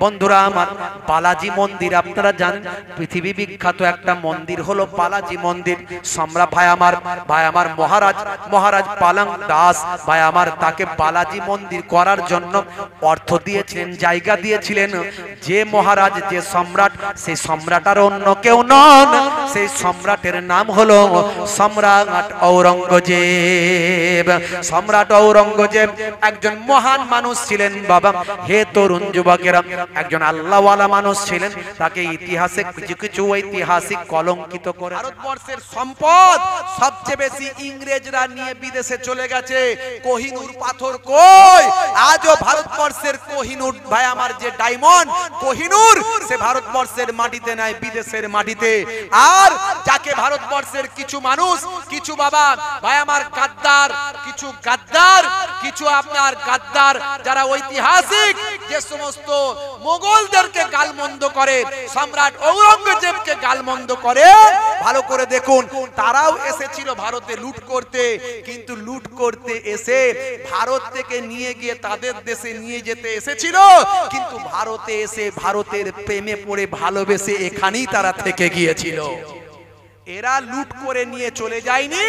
বন্ধুরা আমার, বালাজি মন্দির আপনারা জানেন, পৃথিবী বিখ্যাত একটা মন্দির হলো বালাজি মন্দির। সম্রাট ভাই আমার মহারাজ পালং দাস ভাই আমার, তাকে বালাজি মন্দির করার জন্য অর্থ দিয়েছিলেন, জায়গা দিয়েছিলেন। যে মহারাজ, যে সম্রাট, সেই সম্রাট আর অন্য কেউ নন, সেই সম্রাটের নাম হলো সম্রাট ঔরঙ্গজেব। সম্রাট ঔরঙ্গজেব একজন মহান মানুষ ছিলেন বাবা। হে তরুণ যুবকেরা, একজন আল্লাহওয়ালা মানুষ ছিলেন। তাকে ইতিহাসে কিছু ঐতিহাসিক কলঙ্কিত করে। ভারতবর্ষের সম্পদ সবচেয়ে বেশি ইংরেজরা নিয়ে বিদেশে চলে গেছে। কোহিনূর পাথর কই? আজও ভারতবর্ষের কোহিনূর ভাই আমার, যে ডায়মন্ড কোহিনূর, সে ভারতবর্ষের মাটিতে নাই, বিদেশের মাটিতে। আর যাকে ভারতবর্ষের কিছু মানুষ, কিছু বাবা ভাই আমার গাদ্দার, কিছু আপনার গাদ্দার যারা ঐতিহাসিক যে সমস্ত মোগলদেরকে গালমন্দ করে, সম্রাট ঔরঙ্গজেবকে গালমন্দ করে, ভালো করে দেখুন, তারাও এসেছিল ভারতে লুট করতে। কিন্তু লুট করতে এসে ভারত থেকে নিয়ে গিয়ে তাদের দেশে নিয়ে যেতে এসেছিল, কিন্তু ভারতে এসে ভারতের প্রেমে পড়ে ভালোবেসে এখানেই তারা থেকে গিয়েছিল। এরা লুট করে নিয়ে চলে যায়নি,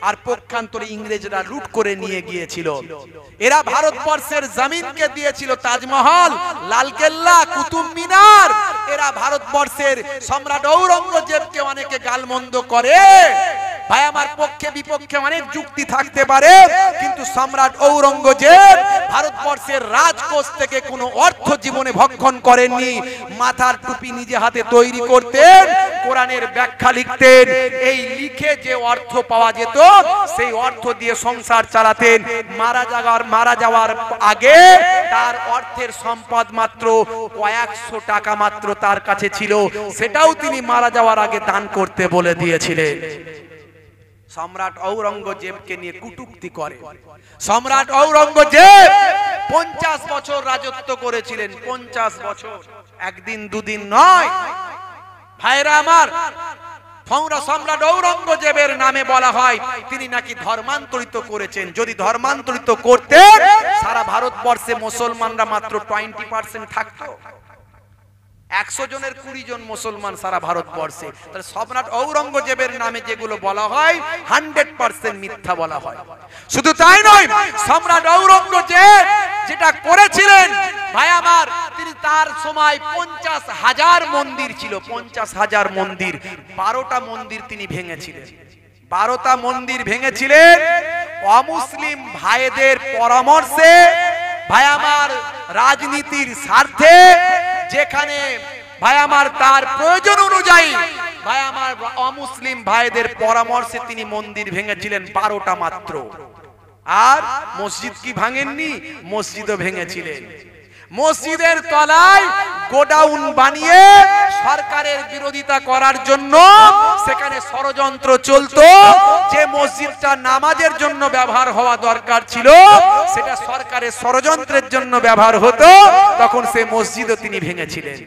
আর পক্ষান্তরে ইংরেজরা লুট করে নিয়ে গিয়েছিল। এরা ভারতবর্ষের জমিনকে দিয়েছিল তাজমহল, লালকেল্লা, কুতুব মিনার। এরা ভারতবর্ষের সম্রাট ঔরঙ্গজেবকে অনেকে গালমন্দ করে। ভাই আমার, পক্ষে বিপক্ষে অনেক যুক্তি থাকতে পারে, কিন্তু সম্রাট ঔরঙ্গজেব ভারতবর্ষের রাজকোষ থেকে কোনো অর্থ জীবনে ভক্ষণ করেননি। মাথার টুপি নিজে হাতে তৈরি করতেন, কোরআনের ব্যাখ্যা লিখতেন। এই লিখে যে অর্থ পাওয়া যেত, সেই অর্থ দিয়ে সংসার চালাতেন। মারা যাওয়ার আগে তার অর্থের সম্পদ মাত্র কয়েকশো টাকা মাত্র তার কাছে ছিল, সেটাও তিনি মারা যাওয়ার আগে দান করতে বলে দিয়েছিলেন। সম্রাট ঔরঙ্গজেবকে নিয়ে কটূক্তি করে। সম্রাট ঔরঙ্গজেব 50 বছর রাজত্ব করেছিলেন। 50 বছর, একদিন দুদিন নয় ভাইরা আমার। সম্রাট ঔরঙ্গজেবের নামে বলা হয় তিনি নাকি ধর্মান্তরিত করেছেন। যদি ধর্মান্তরিত করতেন, সারা ভারতবর্ষে মুসলমানরা মাত্র 20% থাকতো। 100 জনের 20 জন মুসলমান সারা ভারতবর্ষে। তাহলে সম্রাট ঔরঙ্গজেবের নামে যেগুলো বলা হয় 100% মিথ্যা বলা হয়। শুধু তাই নয়, সম্রাট ঔরঙ্গজেব যেটা করেছিলেন ভাই আমার, তিনি তার সময় 50,000 মন্দির ছিল, 50,000 মন্দির, 12টা মন্দির তিনি ভেঙেছিলেন। 12টা মন্দির ভেঙেছিলেন অমুসলিম ভাইদের পরামর্শে, ভাই আমার রাজনীতির স্বার্থে। যেখানে ভাই আমার তার প্রয়োজন অনুযায়ী ভাই আমার অমুসলিম ভাইদের পরামর্শে তিনি মন্দির ভেঙেছিলেন 12টা মাত্র। আর মসজিদ কি ভাঙেননি? মসজিদও ভেঙেছিলেন। মসজিদের তলায় গোডাউন বানিয়ে সরকারের বিরোধিতা করার জন্য সেখানে ষড়যন্ত্র চলতো। যে মসজিদটা নামাজের জন্য ব্যবহার হওয়া দরকার ছিল, সেটা সরকারের ষড়যন্ত্রের জন্য ব্যবহার হতো, তখন সেই মসজিদও তিনি ভেঙেছিলেন।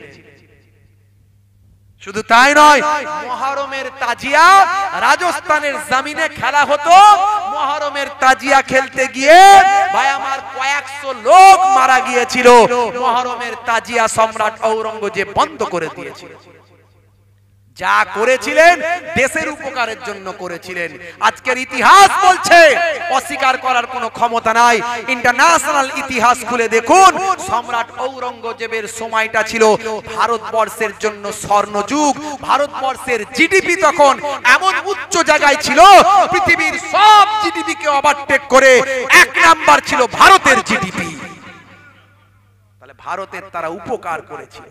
শুধু তাই নয়, মুহররমের তাজিয়া রাজস্থানের জমিনে খেলা হতো। মুহররমের তাজিয়া খেলতে গিয়ে ভাই আমার কয়েকশো লোক মারা গিয়েছিল। মুহররমের তাজিয়া সম্রাট ঔরঙ্গজেব বন্ধ করে দিয়েছিল। যা করেছিলেন দেশের উপকারের জন্য করেছিলেন। আজকের ইতিহাস বলছে, অস্বীকার করার কোনো ক্ষমতা নাই। ইন্টারন্যাশনাল ইতিহাস খুলে দেখুন, সম্রাট ঔরঙ্গজেবের সময়টা ছিল ভারতবর্ষের জন্য স্বর্ণযুগ। ভারতবর্ষের জিডিপি তখন এমন উচ্চ জায়গায় ছিল, পৃথিবীর সব জিডিপি কে ওভারটেক করে 1 নাম্বার ছিল ভারতের জিডিপি। তাহলে ভারতের তারা উপকার করেছিল।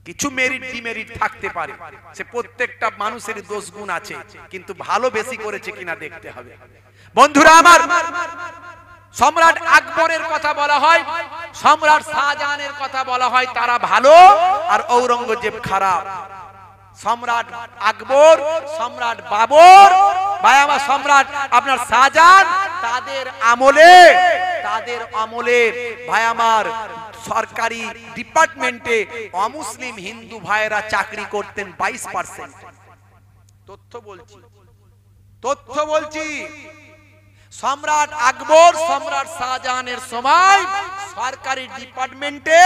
কিছু মেরিট ডিমেরিট থাকতে পারে, সে প্রত্যেকটা মানুষের দোষ গুণ আছে, কিন্তু ভালো বেশি করেছে কিনা দেখতে হবে। বন্ধুরা আমার, সম্রাট আকবরের কথা বলা হয়, সম্রাট শাহজাহানের কথা বলা হয়, তারা ভালো আর ঔরঙ্গজেব খারাপ। সম্রাট আকবর, সম্রাট বাবর, ভাই আমার সম্রাট আপনার শাহজাহান, তাদের আমলে ভাই আমার সরকারি ডিপার্টমেন্টে অমুসলিম হিন্দু ভাইয়েরা চাকরি করতেন 22%। তথ্য বলছি। সম্রাট আকবর সম্রাট শাহজাহানের সময় সরকারি ডিপার্টমেন্টে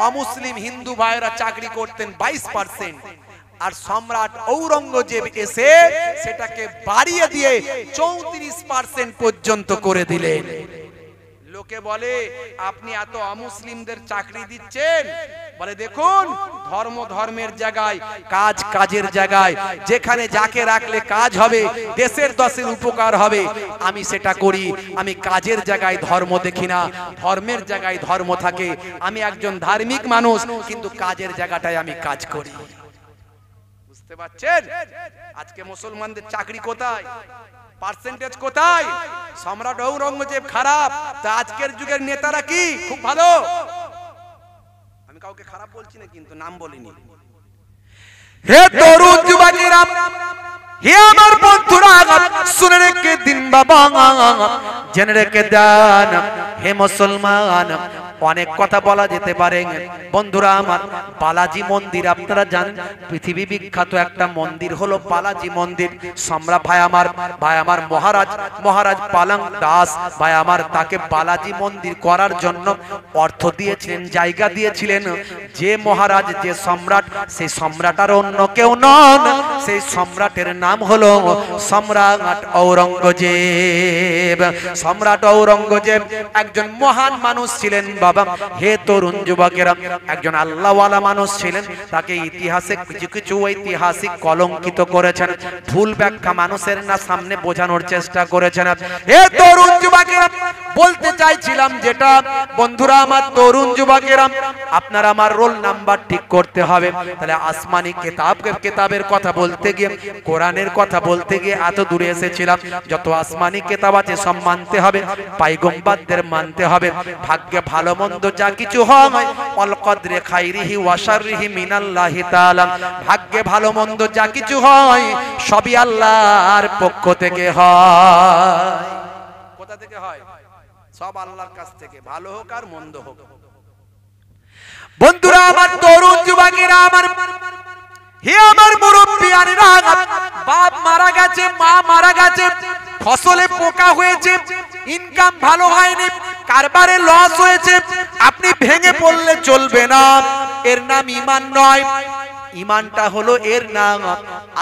অমুসলিম হিন্দু ভাইরা চাকরি করতেন 22%, আর সম্রাট ঔরঙ্গজেব এসে সেটাকে বাড়িয়ে দিয়ে 34% পর্যন্ত করে দিলেন। লোকে বলে আপনি এত অমুসলিমদের চাকরি দিচ্ছেন, বলে দেখুন ধর্ম ধর্মের জায়গায়, কাজ কাজের জায়গায়, যেখানে যাকে রাখলে কাজ হবে, দেশের দশের উপকার হবে, আমি সেটা করি। আমি কাজের জায়গায় ধর্ম দেখি না, ধর্মের জায়গায় ধর্ম থাকে। আমি একজন ধার্মিক মানুষ, কিন্তু কাজের জায়গাটায় আমি কাজ করি। বুঝতে পারছেন? আজকে মুসলমানদের চাকরি কোথায়, পার্সেন্টেজ কোথায়? সম্রাট ঔরঙ্গজেব খারাপ, তা আজকের যুগের নেতারা কি খুব ভালো? আমি কাউকে খারাপ বলছি না, কিন্তু নাম বলিনি। হে তরুণ যুবকেরা, হে আমার বন্ধুরা, শুনে রেখে দিন বাবা, জেনে রেখে দেন। হে মুসলমান, অনেক কথা বলা যেতে পারে বন্ধুরা আমার। বালাজি মন্দির আপনারা জানেন, পৃথিবী বিখ্যাত একটা মন্দির হলো বালাজি মন্দির। সম্রাট ভাই আমার মহারাজ পালং দাস ভাই আমার, তাকে বালাজি মন্দির করার জন্য অর্থ দিয়েছিলেন, জায়গা দিয়েছিলেন। যে মহারাজ, যে সম্রাট, সেই সম্রাট আর অন্য কেউ নন, সেই সম্রাটের নাম হলো সম্রাট ঔরঙ্গজেব। সম্রাট ঔরঙ্গজেব একজন মহান মানুষ ছিলেন বাবা। হে তরুণ যুবকেরা, একজন আল্লাহওয়ালা মানুষ ছিলেন। তাকে ইতিহাসে কিছু কিছু ঐতিহাসিক কলঙ্কিত করেছেন, ভুল ব্যাখ্যা মানুষের না সামনে বোঝানোর চেষ্টা করেছেন। হে তরুণ যুবকেরা, বলতে চাইছিলাম যেটা বন্ধুরা আমার, তরুণ যুবকেরা, আপনার আমার রোল নাম্বার ঠিক করতে হবে। তাহলে আসমানি কেতাবের কথা বলতে গিয়ে, কোরআনের কথা বলতে গিয়ে এত দূরে এসেছিলাম। যত আসমানি কেতাব আছে সব মানতে হবে, পয়গম্বরদের মানতে হবে। ভাগ্যে ভালো মন্দ যা কিছু হয়, অল কদরে খাইরিহি ওয়া শাররিহি মিনাল্লাহি তাআলা, ভাগ্যে ভালো মন্দ যা কিছু হয় সবই আল্লাহর পক্ষ থেকে হয়। কোথা থেকে হয়? সব আল্লাহর কাছ থেকে, ভালো হোক আর মন্দ হোক। বন্ধুরা আমার, তরুণ যুবকেরা আমার, হে আমার মুরব্বিয়ানেরা, বাপ মারা গেছে, মা মারা গেছে, ফসলে পোকা হয়েছে, ইনকাম ভালো হয়নি, কারবারে লস হয়েছে, আপনি ভেঙে পড়লে চলবে না। এর নাম ঈমান নয়। ঈমানটা হলো এর নাম,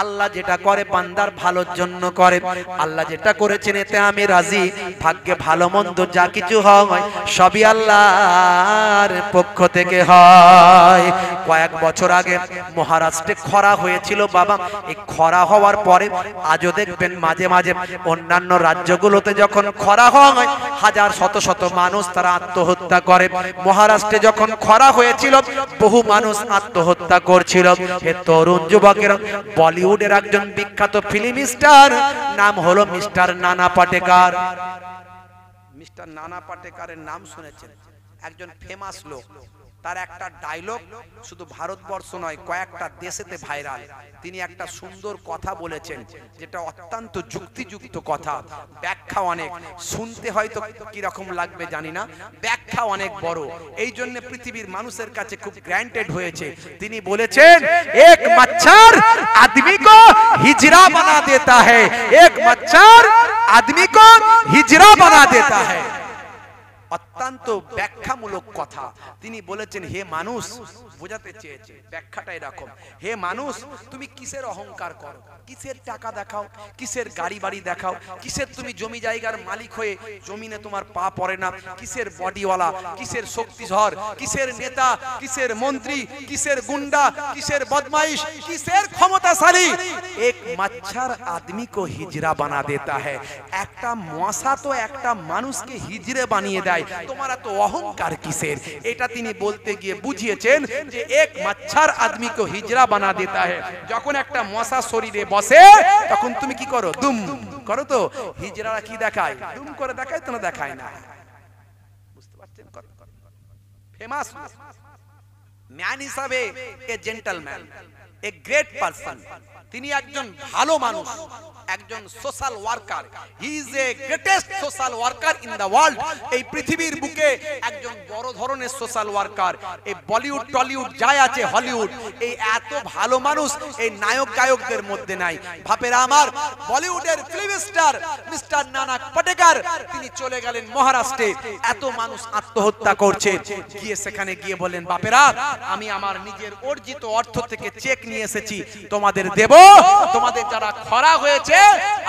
আল্লাহ যেটা করে বান্দার ভালোর জন্য করে। আল্লাহ যেটা করেছেন এতে আমি রাজি। ভাগ্যে ভালো মন্দ যা কিছু হয় সবই আল্লাহর পক্ষ থেকে হয়। কয়েক বছর আগে মহারাষ্ট্রে খরা হয়েছিল বাবা। এই খরা হওয়ার পরে আজও দেখবেন মাঝে মাঝে অন্যান্য রাজ্যগুলোতে যখন খরা হয়, হাজার শত শত মানুষ তারা আত্মহত্যা করে। মহারাষ্ট্রে যখন খরা হয়েছিল, বহু মানুষ আত্মহত্যা করছিল। হে তরুণ যুবকেরা, বলিউডের একজন বিখ্যাত ফিল্ম স্টার, নাম হলো মিস্টার নানা পাটেকর। মিস্টার নানা পাটেকরের নাম শুনেছেন? একজন ফেমাস লোক। তার একটা ডায়লগ শুধু ভারতবর্ষ নয়, কয়েকটা দেশেতে ভাইরাল। তিনি একটা সুন্দর কথা বলেছেন, যেটা অত্যন্ত যুক্তিযুক্ত কথা, ব্যাখ্যা অনেক। শুনতে হয়তো কি রকম লাগবে জানি না, ব্যাখ্যা অনেক বড়, এই জন্য পৃথিবীর মানুষের কাছে খুব গ্র্যান্টেড হয়েছে। তিনি বলেছেন, এক মচ্ছর আদমি কো হিজরা বানা দেতা হ্যায়, এক মচ্ছর আদমি কো হিজরা বানা দেতা হ্যায়। অত্যন্ত ব্যাখ্যামূলক কথা তিনি বলেছেন। হে মানুষ, বোঝাতে চেয়েছে ব্যাখ্যাটা এরকম, হে মানুষ, তুমি কিসের অহংকার করো, কিসের টাকা দেখাও, কিসের গাড়ি বাড়ি দেখাও, কিসের তুমি জমি জায়গার মালিক হয়ে জমিনে তোমার পা পড়ে না, কিসের বডিওয়ালা, কিসের শক্তিধর, কিসের নেতা, কিসের মন্ত্রী, কিসের গুন্ডা, কিসের বদমাইশ, কিসের ক্ষমতাশালী। এক মচ্ছর আদমি কো হিজরা বানা দেতা হ্যায়। একটা মশা তো একটা মানুষকে হিজড়ে বানিয়ে দেয়, তোমার তো অহংকার কিসের? এটা তিনি বলতে গিয়ে বুঝিয়েছেন যে এক মচ্ছর আদমি কো হিজরা বানা দেতা হ্যায়। যখন একটা মশা শরীরে বসে, তখন তুমি কি করো? দুম করো। তো হিজড়ারা কি দেখায়? দুম করে দেখায় তো, না দেখায় না। বুঝতে পারছেন? ফেমাস ম্যান হিসাবে এ জেন্টলম্যান, এ গ্রেট পারসন, তিনি একজন ভালো মানুষ, একজন social worker. He is a greatest social worker in the world. এই পৃথিবীর বুকে একজন বড় ধরনের সোশ্যাল ওয়ার্কার। এই বলিউড টলিউড যাই আছে, হলিউড, এই এত ভালো মানুষ এই নায়ক গায়কদের মধ্যে নাই। বাপেরা আমার, বলিউডের ফিল্ম স্টার মিস্টার নানা পাটেকর তিনি চলে গেলেন মহারাষ্ট্রে। এত মানুষ আত্মহত্যা করছে, গিয়ে সেখানে গিয়ে বলেন, বাপেরা আমি আমার নিজের অর্জিত অর্থ থেকে চেক নিয়ে এসেছি, তোমাদের দেব, তোমাদের যারা খরা হয়েছে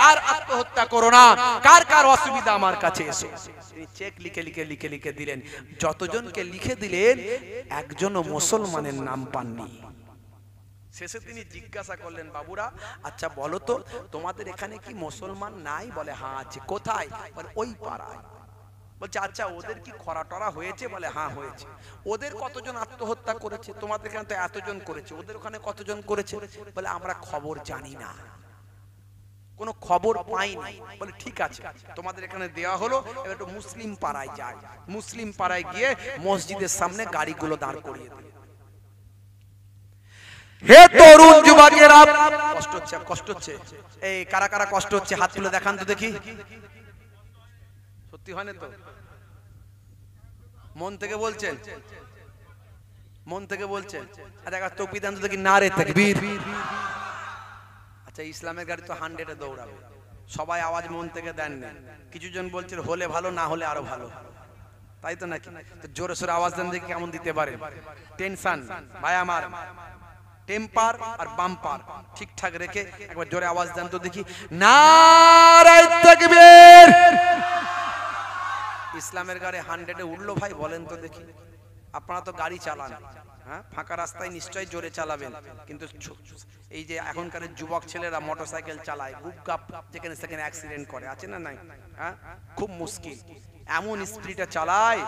আর আত্মহত্যা করো না, কার কার অসুবিধা আমার কাছে এসো। তিনি চেক লিখে লিখে লিখে লিখে দিলেন। যতজনকে লিখে দিলেন একজনও মুসলমানের নাম পাননি। শেষে তিনি জিজ্ঞাসা করলেন, বাবুরা আচ্ছা বলো তো, তোমাদের এখানে কি মুসলমান নাই? বলে হ্যাঁ আছে। কোথায়? বলে ওই পাড়ায়। বলছে আচ্ছা ওদের কি খরা টরা হয়েছে? বলে হ্যাঁ হয়েছে। ওদের কতজন আত্মহত্যা করেছে? তোমাদের এখানে তো এতজন করেছে, ওদের ওখানে কতজন করেছে? বলে আমরা খবর জানি না, কোনো খবর পাইনি। বলে ঠিক আছে, তোমাদের এখানে দেওয়া হলো, এবার একটু মুসলিম পাড়ায় যায়। মুসলিম পাড়ায় গিয়ে মসজিদের সামনে গাড়িগুলো দাঁড় করিয়ে দিল। হে তরুণ যুবকেরা, কষ্ট হচ্ছে, কষ্ট হচ্ছে, এই কারা কারা কষ্ট হচ্ছে হাত তুলে দেখান তো দেখি। সত্যি হয় না তো? মন থেকে বলছেন? মন থেকে বলছেন? আচ্ছা টুপি দেন তো দেখি। নারে তাকবীর। আচ্ছা ইসলামের গাড়ি তো 100-এ দৌড়াবে, সবাই আওয়াজ মন থেকে দেন না। কিছু জন বলছেন হলে ভালো, না হলে আরো ভালো, তাই তো নাকি? তো জোরে সোরে আওয়াজ দেন দেখি কেমন দিতে পারে। টেনশন ভাই আমার, টেম্পার আর বাম্পার ঠিকঠাক রেখে একবার জোরে আওয়াজ দেন তো দেখি। নারে তাকবীর। ইসলামের গাড়ি 100-এ উঠলো ভাই, বলেন তো দেখি। আপনারা তো গাড়ি চালান, হ্যাঁ ফাঁকা রাস্তায় নিশ্চয়ই জোরে চালাবেন, কিন্তু এই যে এখনকার যুবক ছেলেরা মোটরসাইকেল চালায়, গুপগাপ যেখানে সেখানে অ্যাক্সিডেন্ট করে, আছে না নাই? হ্যাঁ খুব মুশকিল, এমন স্পিডে চালায়,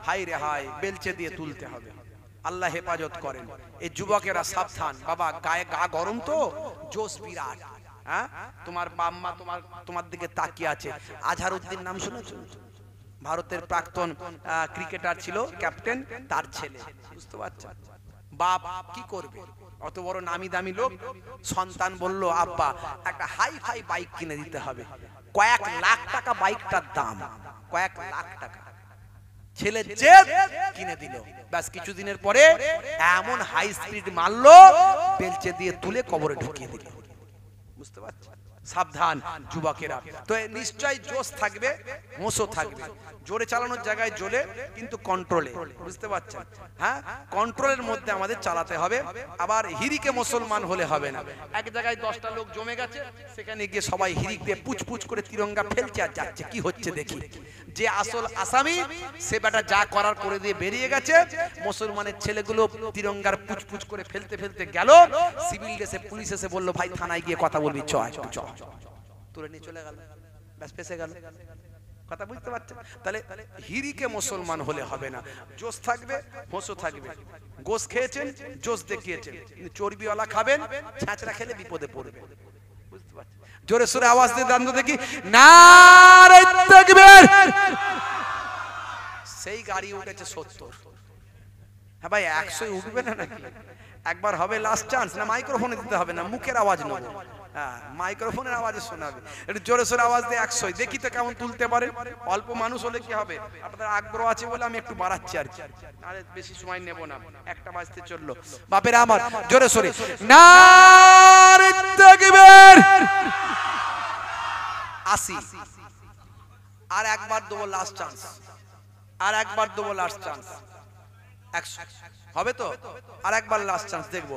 হাই রে হাই, বেলচে দিয়ে তুলতে হবে। আল্লাহ হেফাজত করেন। এই যুবকেরা সাবধান বাবা, গায়ে গা গরম তো, জোশ বিরাট। হ্যাঁ তোমার বাম্মা তোমার দিকে তাকিয়ে আছে। আজহারউদ্দিন নাম শুনেছো? ভারতের প্রাক্তন ক্রিকেটার ছিল, ক্যাপ্টেন, তার ছেলে। বুঝতে পারছেন? বাপ কি করবে, অত বড় নামি দামি লোক, সন্তান বলল আব্বা একটা হাই ফাই বাইক কিনে দিতে হবে। কয়েক লাখ টাকা বাইকটার দাম, কয়েক লাখ টাকা। ছেলে জেদ কিনে দিল। ব্যাস কিছুদিনের পরে এমন হাই স্পিড মারলো, বেলচে দিয়ে তুলে কবরে ঢুকিয়ে দিল। বুঝতে পারছেন? সাবধান যুবকেরা। তো নিশ্চয়ই জোশ থাকবে, হোঁশও থাকবে। জোরে চালানোর জায়গায় জোরে, কিন্তু কন্ট্রোলে। বুঝতে পারছেন? হ্যাঁ কন্ট্রোলের মধ্যে আমাদের চালাতে হবে। আবার হিরিকে মুসলমান হলে হবে না। এক জায়গায় 10টা লোক জমে গেছে, সেখানে গিয়ে সবাই হিরিক দিয়ে পুচপুচ করে তিরঙ্গা ফেলছে আর যাচ্ছে, কি হচ্ছে দেখি। যে আসল আসামি সে বেটা যা করার করে দিয়ে বেরিয়ে গেছে, মুসলমানের ছেলেগুলো তিরঙ্গার পুচপুচ করে ফেলতে ফেলতে গেল। সিভিল ড্রেসে পুলিশ এসে বলল ভাই থানায় গিয়ে কথা বলবি, চ চ, তুলে নিয়ে চলে গেল, ব্যাস ফেসে গেল। কথা বুঝতে পারছেন? তাহলে হিরিকে মুসলমান হলে হবে না, জোশ থাকবে, হোঁশও থাকবে। গোশ খেয়েছেন, জোশ দেখিয়েছেন, কিন্তু চর্বিওয়ালা খাবেন, ছ্যাঁচড়া খেলে বিপদে পড়বে। বুঝতে পারছেন? জোরে সোরে আওয়াজ দিয়ে দান দেখি, নারে তাকবীর। সেই গাড়ি উঠেছে 70। হ্যাঁ ভাই 100 উঠবে না নাকি? একবার হবে লাস্ট চান্স। না মাইক্রোফোনে দিতে হবে না, মুখের আওয়াজ নেব। হ্যাঁ মাইক্রোফোনের আওয়াজে শোনাবে। একটু জোরে সোরে আওয়াজ দিয়ে 100 দেখি তো কেমন তুলতে পারে। অল্প মানুষ হলে কি হবে, আপনাদের আগ্রহ আছে বলে আমি একটু বাড়াচ্ছি আর কি, আরে বেশি সময় নেব না। 1টা বাজতে চললো। বাপেরা আমার জোরে সোরে নারে তাকবীর। 80। আর একবার দেবো লাস্ট চান্স, আর একবার দেবো লাস্ট চান্স। 100 হবে তো? আর একবার লাস্ট চান্স দেখবো।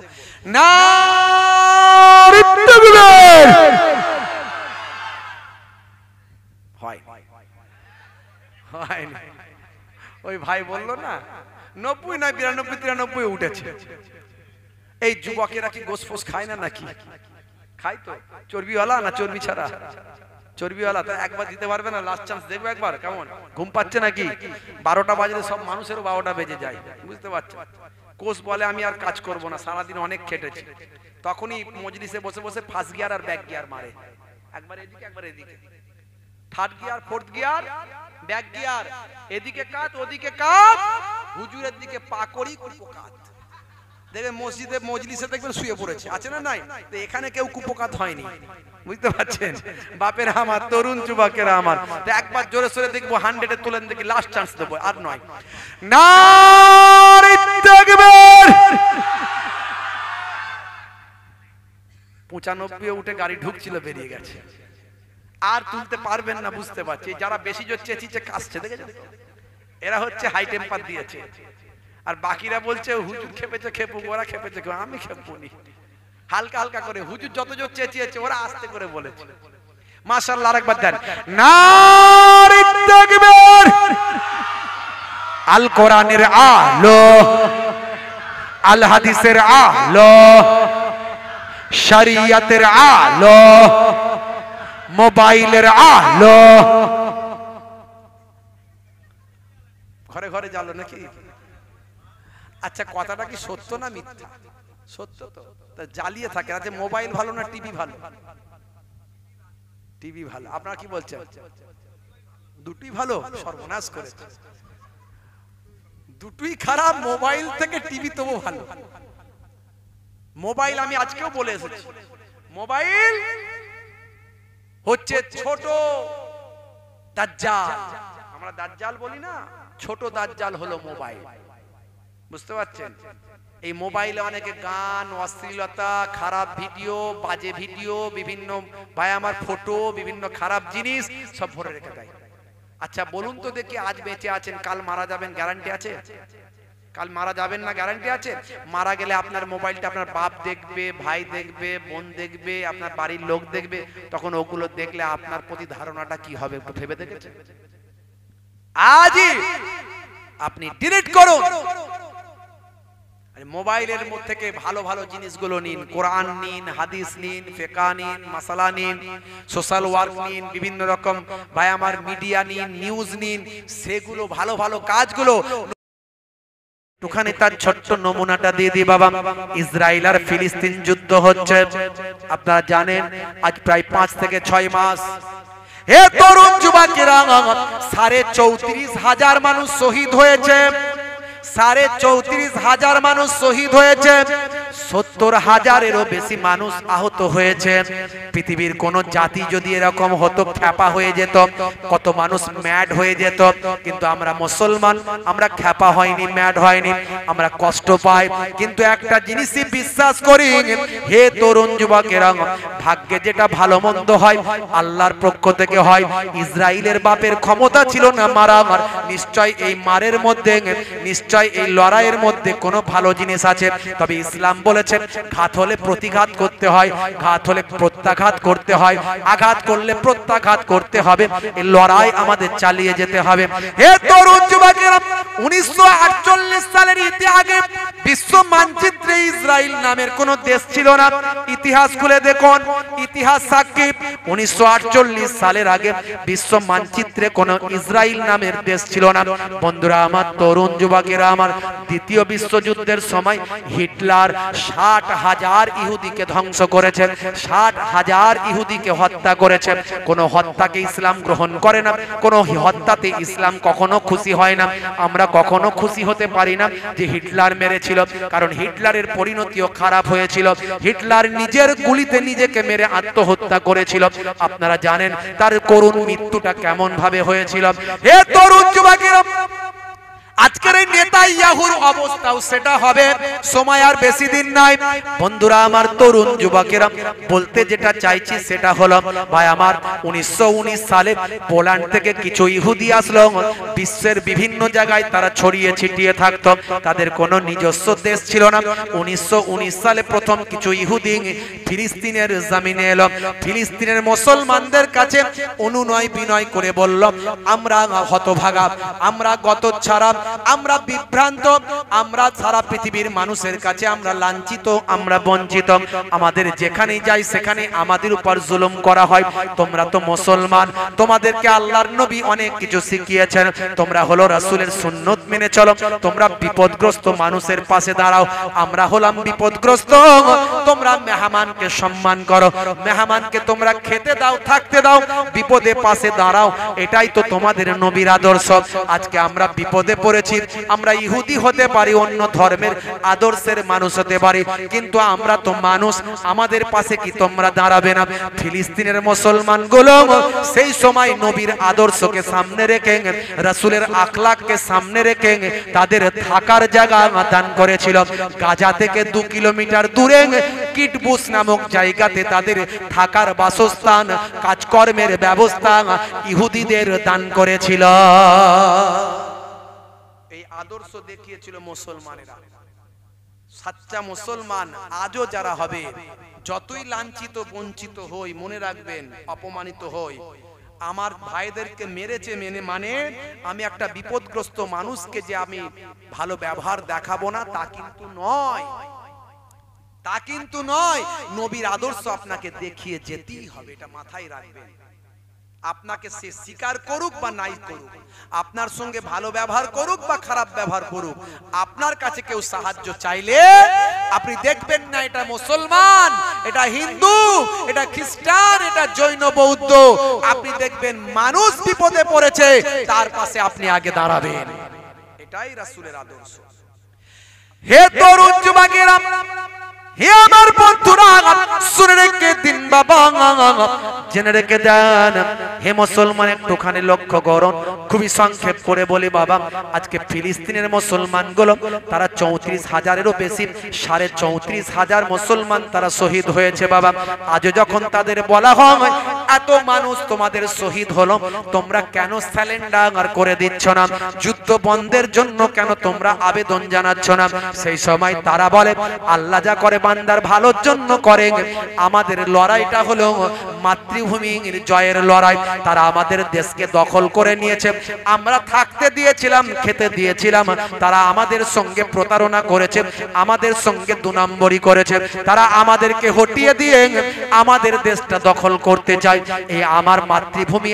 নারে তাকবীর। হয় হয় না? ওই ভাই বললো না 90 না 92 93 উঠেছে। এই যুবকেরা কি গোশ ফোস খায় না নাকি? খায় তো। চর্বিওয়ালা না চর্বি ছাড়া? চর্বিওয়ালা। তো একবার দিতে পারবে না? লাস্ট চান্স দেখবে একবার। কেমন ঘুম পাচ্ছে নাকি? 12টা বাজলে সব মানুষেরও 12টা বেজে যায়। বুঝতে পারছো? কোষ বলে আমি আর কাজ করব না, সারাদিন অনেক খেটেছি। তখনই মজলিসে বসে বসে ফার্স্ট গিয়ার আর ব্যাক গিয়ার মারে, একবার এদিকে একবার এদিকে, third gear fourth gear back gear, এদিকে কাট ওদিকে কাট, হুজুরের দিকে পা করি কাট। দেখবেন মসজিদে মজলিসে দেখবেন শুয়ে পড়েছে, আছে না নাই? তো এখানে কেউ কুপকাত হয়নি, বুঝতে পারছেন? বাপেরা আমার, তরুণ যুবকেরা আমার, তো একবার জোরে সোরে দেখবো 100-এ তুলেন, দেখি লাস্ট চান্স দেবো, আর নয়। নারে তাকবীর। 95 উঠে গাড়ি ঢুকছিল, বেরিয়ে গেছে, আর তুলতে পারবেন না, বুঝতে পারছি। যারা বেশি জোর চেঁচিয়ে কাশছে, দেখেছেন, এরা হচ্ছে হাই টেম্পার দিয়েছে, আর বাকিরা বলছে হুজুর খেপেছে খেপুক, ওরা খেপেছে খেপুক, আমি খেপুনি, হালকা হালকা করে। হুজুর যত জোর চেঁচিয়েছে, ওরা আস্তে করে বলেছে। মাশাআল্লাহ, আরেকবার দেন নারে তাকবীর। আল কোরআনের আলো, আল হাদিসের আলো, শরীয়তের আলো, মোবাইলের আলো। ঘরে ঘরে জ্বালো নাকি? আচ্ছা, কথাটা কি সত্য না মিথ্যা? সত্য তো। জ্বালিয়ে থাকে। আচ্ছা, মোবাইল ভালো না টিভি ভালো? টিভি ভালো। আপনারা কি বলছেন? দুটোই ভালো? সর্বনাশ করেছে, দুটোই খারাপ। মোবাইল থেকে টিভি তবু ভালো। মোবাইল আমি আজকেও বলে এসেছি, মোবাইল হচ্ছে ছোট দাজ্জাল। আমরা দাজ্জাল বলি না, ছোট দাজ্জাল হলো মোবাইল, বুঝতে পারছেন? এই মোবাইলে অনেকে গান, অশ্লীলতা, খারাপ ভিডিও, বাজে ভিডিও, বিভিন্ন ভাই আমার ফটো, বিভিন্ন খারাপ জিনিস সব ভরে রেখে দেয়। আচ্ছা বলুন তো দেখি, আজ বেঁচে আছেন, কাল মারা যাবেন, গ্যারান্টি আছে? কাল মারা যাবেন না, গ্যারান্টি আছে? মারা গেলে আপনার মোবাইলটা আপনার বাপ দেখবে, ভাই দেখবে, বোন দেখবে, আপনার বাড়ির লোক দেখবে, তখন ওগুলো দেখলে আপনার প্রতি ধারণাটা কি হবে একটু ভেবে দেখেছেন? আজই আপনি ডিলিট করুন। মোবাইলের মধ্যে থেকে ভালো ভালো জিনিসগুলো নিন, কোরআন নিন, হাদিস নিন, ফিকহ নিন, মাসালা নিন, সোশ্যাল ওয়ার্ক নিন, বিভিন্ন রকম ভাই আমার মিডিয়া নিন, নিউজ নিন, সেগুলো ভালো ভালো কাজগুলো। ওখানে তার ছোট্ট নমুনাটা দিয়ে দিই বাবা। ইসরায়েল আর ফিলিস্তিন যুদ্ধ হচ্ছে, আপনারা জানেন আজ প্রায় 5 থেকে 6 মাস। হে তরুণ যুবকেরা, 34,500 মানুষ শহীদ হয়েছে, 34,500 মানুষ শহীদ হয়েছে, 70,000-এরও বেশি মানুষ আহত হয়েছে। পৃথিবীর কোন জাতি যদি এরকম হতো, খ্যাপা হয়ে যেত, কত মানুষ ম্যাড হয়ে যেত। কিন্তু আমরা মুসলমান, আমরা খ্যাপা হয়নি, ম্যাড হয়নি, আমরা কষ্ট পাই, কিন্তু একটা জিনিসই বিশ্বাস করি, হে তরুণ যুবকেরা, ভাগ্যে যেটা ভালো মন্দ হয় আল্লাহর পক্ষ থেকে হয়। ইসরায়েলের বাপের ক্ষমতা ছিল না মারামার, নিশ্চয় এই মারের মধ্যে, নিশ্চয় এই লড়াইয়ের মধ্যে কোনো ভালো জিনিস আছে। তবে ইসলাম বলেছেন ঘাত হলে প্রতিঘাত করতে হয়, ঘাত হলে প্রত্যাঘাত করতে হয়, আঘাত করলে প্রত্যাঘাত করতে হবে। এই লড়াই আমাদের চালিয়ে যেতে হবে। হে তরুণ যুবকেরা, 1948 সালের ইতিহাসে বিশ্ব মানচিত্রে ইসরায়েল নামের কোন দেশ ছিল না। ইতিহাস খুলে দেখুন, ইতিহাস সাক্ষী, 1948 সালের আগে বিশ্ব মানচিত্রে কোন ইসরায়েল নামের দেশ ছিল না। বন্ধুরা আমার, তরুণ যুবকেরা আমার, দ্বিতীয় বিশ্বযুদ্ধের সময় হিটলার 60,000 ইহুদিকে ধ্বংস করেছেন, 60,000 ইহুদিকে হত্যা করেছেন। কোন হত্যাকে ইসলাম গ্রহণ করে না, কোন হত্যাতে ইসলাম কখনো খুশি হয় না। আমরা কখনো খুশি হতে পারি না যে হিটলার মেরেছিল, কারণ হিটলারের পরিণতিও খারাপ হয়েছিল। হিটলার নিজের গুলিতে নিজেকে মেরে আত্মহত্যা করেছিল। আপনারা জানেন তার করুণ মৃত্যুটা কেমন ভাবে হয়েছিল। হে তরুণ যুবকেরা, আজকের এই নেতানিয়াহুর অবস্থাও সেটা হবে, সময় আর বেশি দিন নাই। বন্ধুরা আমার, তরুণ যুবকেরা, বলতে যেটা চাইছি সেটা হলো, ভাই আমার, 1919 সালে পোল্যান্ড থেকে কিছু ইহুদি আসলো। বিশ্বের বিভিন্ন জায়গায় তারা ছড়িয়ে ছিটিয়ে থাকতো, তাদের কোনো নিজস্ব দেশ ছিল না। 1919 সালে প্রথম কিছু ইহুদি ফিলিস্তিনের জমিনে এলো। ফিলিস্তিনের মুসলমানদের কাছে অনুনয় বিনয় করে বলল, আমরা হতভাগা, আমরা গতছাড়া, আমরা বিভ্রান্ত, আমরা সারা পৃথিবীর মানুষের কাছে আমরা লাঞ্ছিত, আমরা বঞ্চিত, আমাদের যেখানে যাই সেখানে আমাদের উপর জুলুম করা হয়। তোমরা তো মুসলমান, তোমাদেরকে আল্লাহর নবী অনেক কিছু শিখিয়েছেন, তোমরা হলো রাসূলের সুন্নত মেনে চলো, তোমরা বিপদগ্রস্ত মানুষের পাশে দাঁড়াও। আমরা হলাম বিপদগ্রস্ত, তোমরা মেহমানকে সম্মান করো, মেহমানকে তোমরা খেতে দাও, থাকতে দাও, বিপদে পাশে দাঁড়াও, এটাই তো তোমাদের নবীর আদর্শ। আজকে আমরা বিপদে পড়ে করেছি, আমরা ইহুদি হতে পারি, অন্য ধর্মের আদর্শের মানুষ হতে পারি, কিন্তু আমরা তো মানুষ, আমাদের পাশে কি তোমরা দাঁড়াবে না? ফিলিস্তিনের মুসলমানগুলো সেই সময় নবীর আদর্শকে সামনে রেখে, রাসূলের আখলাককে সামনে রেখে তাদের থাকার জায়গা দান করেছিল। গাজা থেকে 2 কিলোমিটার দূরে কিটবুস নামক জায়গাতে তাদের থাকার বাসস্থান, কাজকর্মের ব্যবস্থা ইহুদিদের দান করেছিল। এই আদর্শ দেখিয়েছিল মুসলমানেরা। সাচ্চা মুসলমান আজও যারা হবে, যতই লাঞ্ছিত বঞ্চিত হই, মনে রাখবেন অপমানিত হই, আমার ভাইদেরকে মেরেছে মানে আমি একটা বিপদগ্রস্ত মানুষকে যে আমি ভালো ব্যবহার দেখাবো না, তা কিন্তু নয়, তা কিন্তু নয়। নবীর আদর্শ আপনাকে দেখিয়ে যেতেই হবে, এটা মাথায় রাখবেন। আপনাকে সে স্বীকার করুক বা নাই করুক, আপনার সঙ্গে ভালো ব্যবহার করুক বা খারাপ ব্যবহার করুক, আপনার কাছে কেউ সাহায্য চাইলে আপনি দেখবেন না এটা মুসলমান, এটা হিন্দু, এটা খ্রিস্টান, এটা জৈন বৌদ্ধ, আপনি দেখবেন মানুষ বিপদে পড়েছে, তার পাশে আপনি আগে দাঁড়াবেন। এটাই রাসূলের আদর্শ। হে তরুণ যুবকেরা, হে আমার বন্ধুরা, শুনে রেখে দিন বাবা, জেনে রেখে দেন। হে মুসলমান, একটুখানি লক্ষ্য করুন, খুবই সংক্ষেপ করে বলি বাবা। আজকে ফিলিস্তিনের মুসলমানগুলো তারা 34,000-এরও বেশি, 34,500 মুসলমান তারা শহীদ হয়েছে বাবা। আজ যখন তাদের বলা হয় এত মানুষ তোমাদের শহীদ হলো, তোমরা কেন স্যালেন্ডার করে দিচ্ছ না, যুদ্ধ বন্ধের জন্য কেন তোমরা আবেদন জানাচ্ছ না? সেই সময় তারা বলে আল্লাহ যা করে বান্দার ভালোর জন্য করেন। আমাদের লড়াইটা হলো মাতৃভূমির জয়ের লড়াই। তারা আমাদের দেশকে দখল করে নিয়েছে, আমরা থাকতে দিয়েছিলাম, খেতে দিয়েছিলাম, তারা আমাদের সঙ্গে প্রতারণা করেছে, আমাদের সঙ্গে 2 নম্বরই করেছে। তারা আমাদেরকে হটিয়ে দিয়ে আমাদের দেশটা দখল করতে চায়। এই আমার মাতৃভূমি,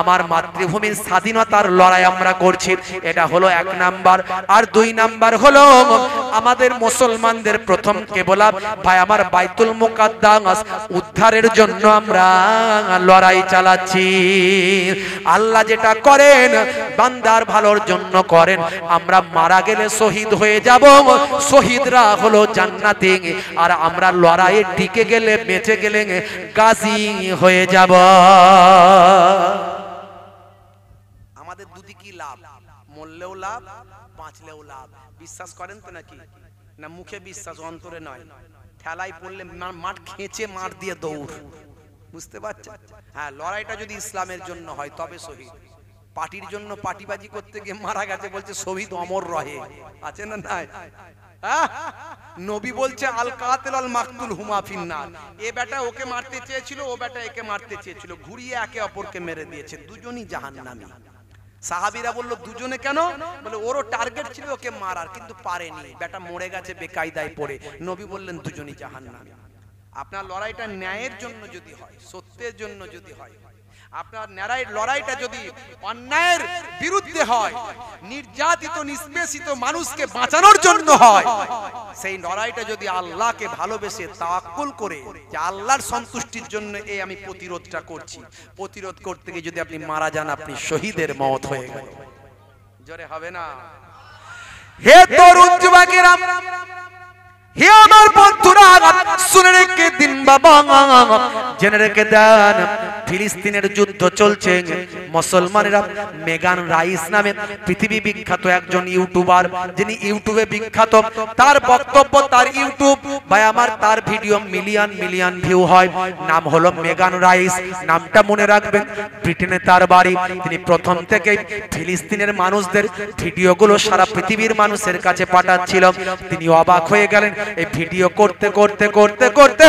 আমার মাতৃভূমির স্বাধীনতার লড়াই আমরা করছি, এটা হলো 1 নাম্বার। আর 2 নাম্বার হলো আমাদের মুসলমানদের প্রথম কেবলা ভাই আমার বাইতুল মুকাদ্দাস উদ্ধারের জন্য আমরা লড়াই চালাচ্ছি। আল্লাহ যেটা করেন বান্দার ভালোর জন্য করেন। আমরা মারা গেলে শহীদ হয়ে যাব, শহীদরা হলো জান্নাতে, আর আমরা লড়াইয়ে টিকে গেলে, বেঁচে গেলে গাজী হয়ে যাব। আমাদের দুদিকই লাভ, মরলেও লাভ, বাঁচলেও লাভ। বিশ্বাস করেন তো নাকি? না মুখে বিশ্বাস, অন্তরে নয়। ঠেলাই পড়লে মাঠ খেঁচে মার দিয়ে দৌড়, বুঝতে পারছেন? হ্যাঁ, লড়াইটা যদি ইসলামের জন্য হয় তবে শহীদ। পার্টির জন্য পার্টিবাজি করতে গিয়ে মারা গেছে, বলছে শহীদ অমর রহে, আছে না নাই? নবী বলছে আল কাতিল আল মাকতুল হুমা ফিন্নার। এ বেটা ওকে মারতে চেয়েছিল, ও বেটা একে মারতে চেয়েছিল, ঘুরিয়ে একে অপরকে মেরে দিয়েছে, দুজনই জাহান্নামী। সাহাবীরা বলল দুজনে কেন? বলে ওরও টার্গেট ছিল ওকে মারার, কিন্তু পারেনি, বেটা মরে গেছে বেকায়দায় পড়ে। নবী বললেন দুজনই জাহান্নামী। আপনার লড়াইটা ন্যায়ের জন্য যদি হয়, সত্যের জন্য যদি হয়, আপনার লড়াইটা যদি অন্যায়ের বিরুদ্ধে হয়, নির্যাতিত নিষ্পেষিত মানুষকে বাঁচানোর জন্য হয়, সেই লড়াইটা যদি আল্লাহকে ভালোবেসে তাওয়াক্কুল করে যে আল্লাহর সন্তুষ্টির জন্য এই আমি প্রতিরোধটা করছি, প্রতিরোধ করতে গিয়ে যদি আপনি মারা যান, আপনি শহীদের মওত হয়ে গেল। জোরে হবে না? হে তরুণ যুবকেরা, হে আমার বন্ধুরা, শুনে রেখে দিন বাবা, জেনে রেখে দেন। ফিলিস্তিনের যুদ্ধ চলছে, মুসলমানেরা মেগান রাইস নামে পৃথিবী বিখ্যাত একজন ইউটিউবার, যিনি ইউটিউবে বিখ্যাত, তার বক্তব্য, তার ইউটিউব ভাই আমার, তার ভিডিও মিলিয়ন ভিউ হয়। নাম হলো মেগান রাইস, নামটা মনে রাখবেন। ব্রিটেনে তার বাড়ি। তিনি প্রথম থেকে ফিলিস্তিনের মানুষদের ভিডিওগুলো সারা পৃথিবীর মানুষের কাছে পাঠাচ্ছিল। তিনি অবাক হয়ে গেলেন। এই ভিডিও করতে করতে করতে করতে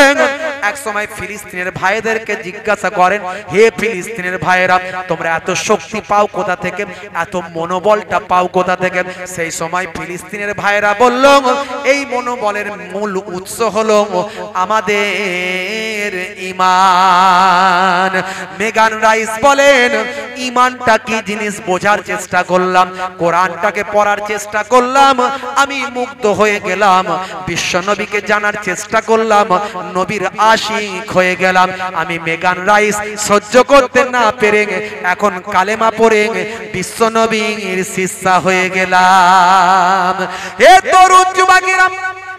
এক সময় ফিলিস্তিনের ভাইদেরকে জিজ্ঞাসা করেন, হে ফিলিস্তিনের ভাইয়েরা, তোমরা এত শক্তি পাও কোথা থেকে, এত মনোবলটা পাও কোথা থেকে? সেই সময় ফিলিস্তিনের ভাইয়েরা বলল, এই মনোবলের মূল উৎস হলো আমাদের ঈমান। মেগান রাইস বলেন, ঈমানটা কি জিনিস বোঝার চেষ্টা করলাম, কোরআনটাকে পড়ার চেষ্টা করলাম, আমি মুগ্ধ হয়ে গেলাম। বিশ্বনবীকে জানার চেষ্টা করলাম, নবীর আশিক হয়ে গেলাম। আমি মেগান রাইস সহ্য করতে না পেরে এখন কালেমা পড়ে বিশ্ব নবীর শিষ্যা হয়ে গেলাম। এ তরুণ যুবকেরা,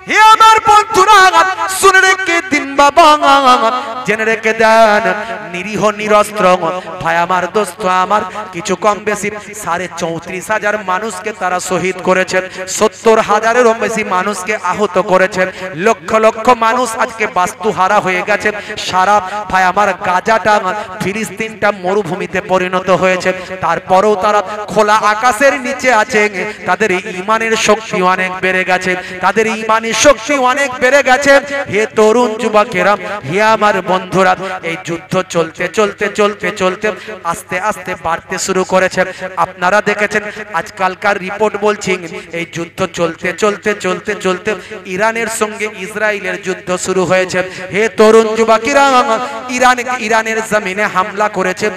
হে আমার বন্ধুরা, শুনে রেখে দিন বাবা, জেনে রেখে দেন, নিরীহ নিরস্ত্র ভাই আমার, দোস্ত আমার, কিছু কম বেশি 34,500 মানুষকে তারা শহীদ করেছেন, 70,000-এরও বেশি মানুষকে আহত করেছেন, লক্ষ লক্ষ মানুষ আজকে বাস্তুহারা হয়ে গেছে। সারা ভাই আমার গাজাটা, ফিলিস্তিনটা মরুভূমিতে পরিণত হয়েছে। তারপরেও তারা খোলা আকাশের নিচে আছে। তাদের ঈমানের শক্তি অনেক বেড়ে গেছে, তাদের ঈমানের শক্তি অনেক বেড়ে গেছে। হে তরুণ যুবকেরা, হে আমার বন্ধুরা, এই যুদ্ধ চলতে চলতে চলতে চলতে আস্তে আস্তে বাড়তে শুরু করেছে। আপনারা দেখেছেন আজকালকার রিপোর্ট বলছে এই যুদ্ধ চলতে চলতে চলতে চলতে ইরানের সঙ্গে ইসরায়েলের যুদ্ধ শুরু হয়েছে। হে তরুণ যুবকেরা, ইরানের জমিনে হামলা করেছে।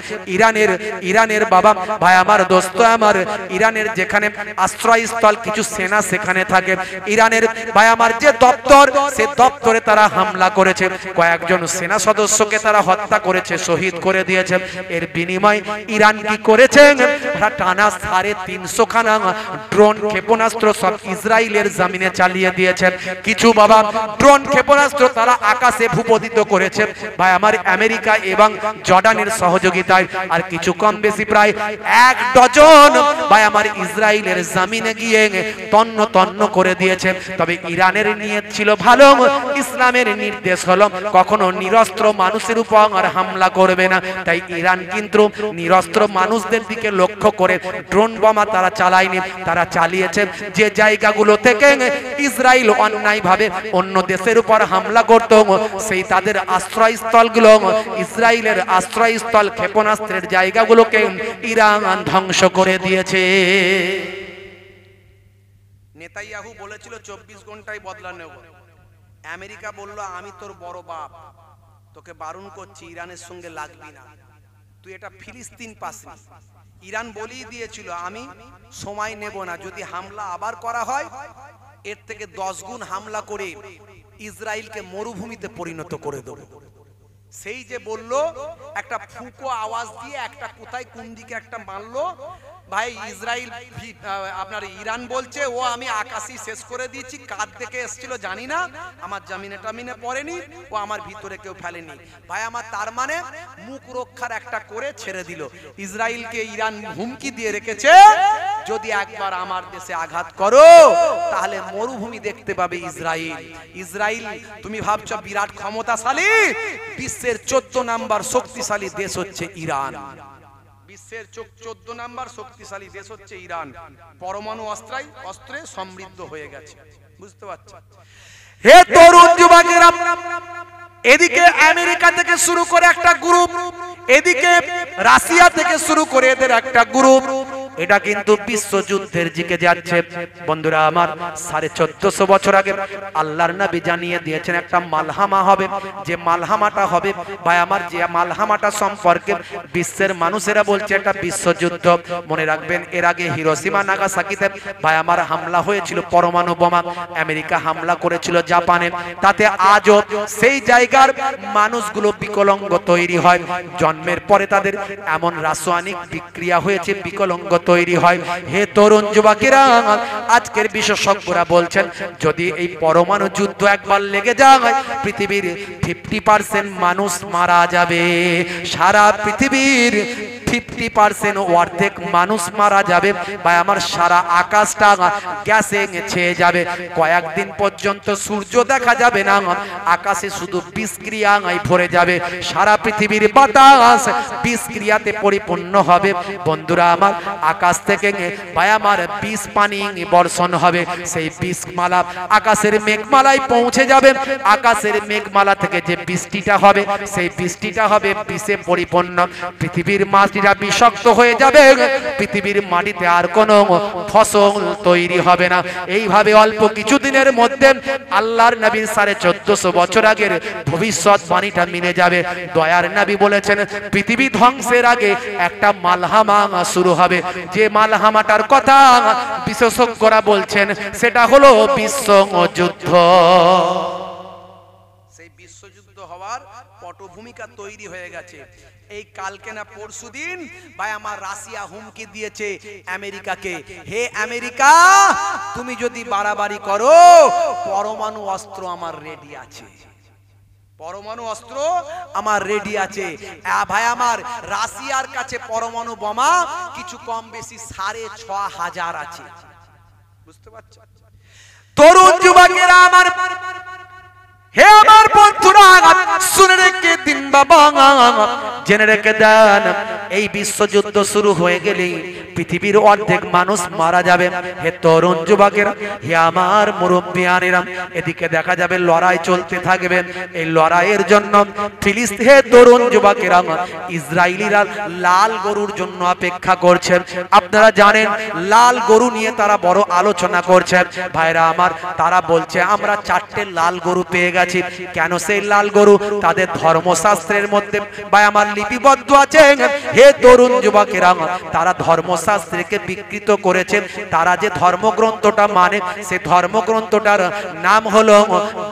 ইরানের বাবা ভাই আমার, দোস্ত আমার, ইরানের যেখানে আশ্রয়স্থল কিছু সেনা সেখানে থাকে, ইরানের ভাই আমার যে দপ্তর, সে দপ্তরে তারা হামলা করেছে। কয়েকজন সেনা সদস্যকে তারা হত্যা করেছে, শহীদ করে দিয়েছে। এর বিনিময় ইরান কি করেছে? টানা 350 খানা ড্রোন ক্ষেপণাস্ত্র সব ইসরায়েলের জমিনে চালিয়ে দিয়েছে। কিছু বাবা ড্রোন ক্ষেপণাস্ত্র তারা আকাশে ভূপতিত করেছে ভাই আমার আমেরিকা এবং জর্ডানের সহযোগিতায়। আর কিছু কম বেশি প্রায় 1 ডজন ভাই আমার ইসরায়েলের জমিনে গিয়ে তন্ন তন্ন করে দিয়েছে। তবে ইরানের নিয়ত ছিল ভালো, ইসলামের নির্দেশ হলো কখনো নিরস্ত্র মানুষের উপর হামলা করবে না। তাই ইরান কিন্তু নিরস্ত্র মানুষদের দিকে লক্ষ্য করে ড্রোন বোমা তারা চালায়নি, তারা চালিয়েছে যে জায়গাগুলো থেকে ইসরায়েল অন্যায়ভাবে অন্য দেশের উপর হামলা করত, সেই তাদের আশ্রয়স্থলগুলো, ইসরায়েলের আশ্রয়স্থল ক্ষেপণাস্ত্রের জায়গাগুলোকে ইরান ধ্বংস করে দিয়েছে। নেতানিয়াহু বলেছিল 24 ঘন্টায় বদলা নেব। আমেরিকা বলল আমি তোর বড় বাপ, তোকে বারণ করছি ইরানের সঙ্গে লাগবি না, তুই এটা ফিলিস্তিন পাসনি। ইরান বলেই দিয়েছিল আমি সময় নেব না, যদি হামলা আবার করা হয় এর থেকে 10 গুণ হামলা করে ইসরায়েলকে মরুভূমিতে পরিণত করে দেব। সেই যে বলল, একটা ফুঁকো আওয়াজ দিয়ে একটা কোথায় কোন দিকে একটা মারলো ভাই ইসরায়েল, আপনার ইরান বলছে ও আমি আকাশই শেষ করে দিয়েছি, কাঁধ থেকে এসেছিল জানি না, আমার জামিনে টামিনে পড়েনি, ও আমার ভিতরে কেউ ফেলেনি ভাই আমার। তার মানে মুখ রক্ষার একটা করে ছেড়ে দিল। ইসরায়েলকে ইরান হুমকি দিয়ে রেখেছে, যদি একবার আমার দেশে আঘাত করো তাহলে মরুভূমি দেখতে পাবে ইসরায়েল। ইসরায়েল তুমি ভাবছো বিরাট ক্ষমতাশালী, বিশ্বের 14 নাম্বার শক্তিশালী দেশ হচ্ছে ইরান। বিশ্বের 14 নাম্বার শক্তিশালী দেশ হচ্ছে ইরান। পরমাণু অস্ত্রে সমৃদ্ধ হয়ে গেছে, বুঝতে পারছেন? হে তরুণ যুবকেরা, এদিকে আমেরিকা থেকে শুরু করে একটা গ্রুপ, এদিকে রাশিয়া থেকে শুরু করে এদের একটা গ্রুপ, এটা কিন্তু বিশ্বযুদ্ধের দিকে যাচ্ছে। বন্ধুরা আমার, 1450 বছর আগে আল্লাহর নবী জানিয়ে দিয়েছেন একটা মালহামা হবে। যে মালহামাটা হবে ভাই আমার, যে মালহামাটা সম্পর্কে বিশ্বের মানুষেরা বলছে এটা বিশ্বযুদ্ধ। মনে রাখবেন, এর আগে হিরোশিমা নাগাসাকিতে ভাই আমার হামলা হয়েছিল পরমাণু বোমা, আমেরিকা হামলা করেছিল জাপানে। তাতে আজও সেই জায়গার মানুষগুলো বিকলাঙ্গ তৈরি হয়, জন্মের পরে তাদের এমন রাসায়নিক বিক্রিয়া হয়েছে বিকলাঙ্গ তৈরি হয়। হে তরুণ যুবকেরা, আজকের বিশেষজ্ঞরা বলছেন যদি এই পরমাণু যুদ্ধ একবার লেগে যায়, পৃথিবীর 50% মানুষ মারা যাবে। সারা পৃথিবীর 50% অর্ধেক মানুষ মারা যাবে ভাই আমার। সারা আকাশটা গ্যাসে ছেয়ে যাবে, কয়েকদিন পর্যন্ত সূর্য দেখা যাবে না, আকাশে শুধু বিষক্রিয়ায় ভরে যাবে। সারা পৃথিবীর বাতাস বিষক্রিয়াতে পরিপূর্ণ হবে। বন্ধুরা আমার, আকাশ থেকে ভাই আমার বিষ পানি বর্ষণ হবে, সেই বিষমালা আকাশের মেঘমালায় পৌঁছে যাবে। আকাশের মেঘমালা থেকে যে বৃষ্টিটা হবে, সেই বৃষ্টিটা হবে বিষে পরিপূর্ণ। পৃথিবীর মাটিটা বিষাক্ত হয়ে যাবে, পৃথিবীর মাটিতে আর কোনো ফসল তৈরি হবে না। এইভাবে অল্প কিছুদিনের মধ্যে আল্লাহর নবীর 1450 বছর আগের ভবিষ্যৎবাণীটা মিলে যাবে। দয়ার নবী বলেছেন পৃথিবী ধ্বংসের আগে একটা মালহামা শুরু হবে। যে মালহামাটার কথা বিশেষজ্ঞরা বলছেন সেটা হলো বিশ্বযুদ্ধ। সেই বিশ্বযুদ্ধ পটভূমিকা তৈরি হয়ে গেছে। এই কালকে না পরশুদিন ভাই আমার রাশিয়া হুমকি দিয়েছে আমেরিকাকে, হে আমেরিকা তুমি যদি বাড়াবাড়ি করো পরমাণু অস্ত্র আমার রেডি আছে, পরমাণু অস্ত্র আমার রেডি আছে। ভাই আমার রাশিয়ার কাছে পরমাণু বোমা কিছু কম বেশি 6500 আছে, বুঝতে পারছো? তরুণ যুবকেরা আমার, হে আমার বন্ধুরা শুনে রেখে দিন বাবা, জেনে রেখে দেন এই বিশ্বযুদ্ধ শুরু হয়ে গেলে পৃথিবীর অর্ধেক মানুষ মারা যাবে। হে তরুণ যুবকেরা, হে আমার মুরব্বিয়ানেরা, এদিকে দেখা যাবে লড়াই চলতে থাকবে। এই লড়াইয়ের জন্য ফিলিস্তিন, হে তরুণ যুবকেরা, ইসরায়েলিরা লাল গরুর জন্য অপেক্ষা করছে। আপনারা জানেন লাল গরু নিয়ে তারা বড় আলোচনা করছে। ভাইরা আমার, তারা বলছে আমরা 4টে লাল গরু পেয়ে গেছি। কেন সেই লাল গরু? তাদের ধর্মশাস্ত্রের মধ্যে ভাই আমার লিপিবদ্ধ আছে। হে তরুণ যুবকেরা, তারা ধর্মশাস্ত্রকে বিকৃত করেছে। তারা যে ধর্মগ্রন্থটা মানে সেই ধর্মগ্রন্থটার নাম হলো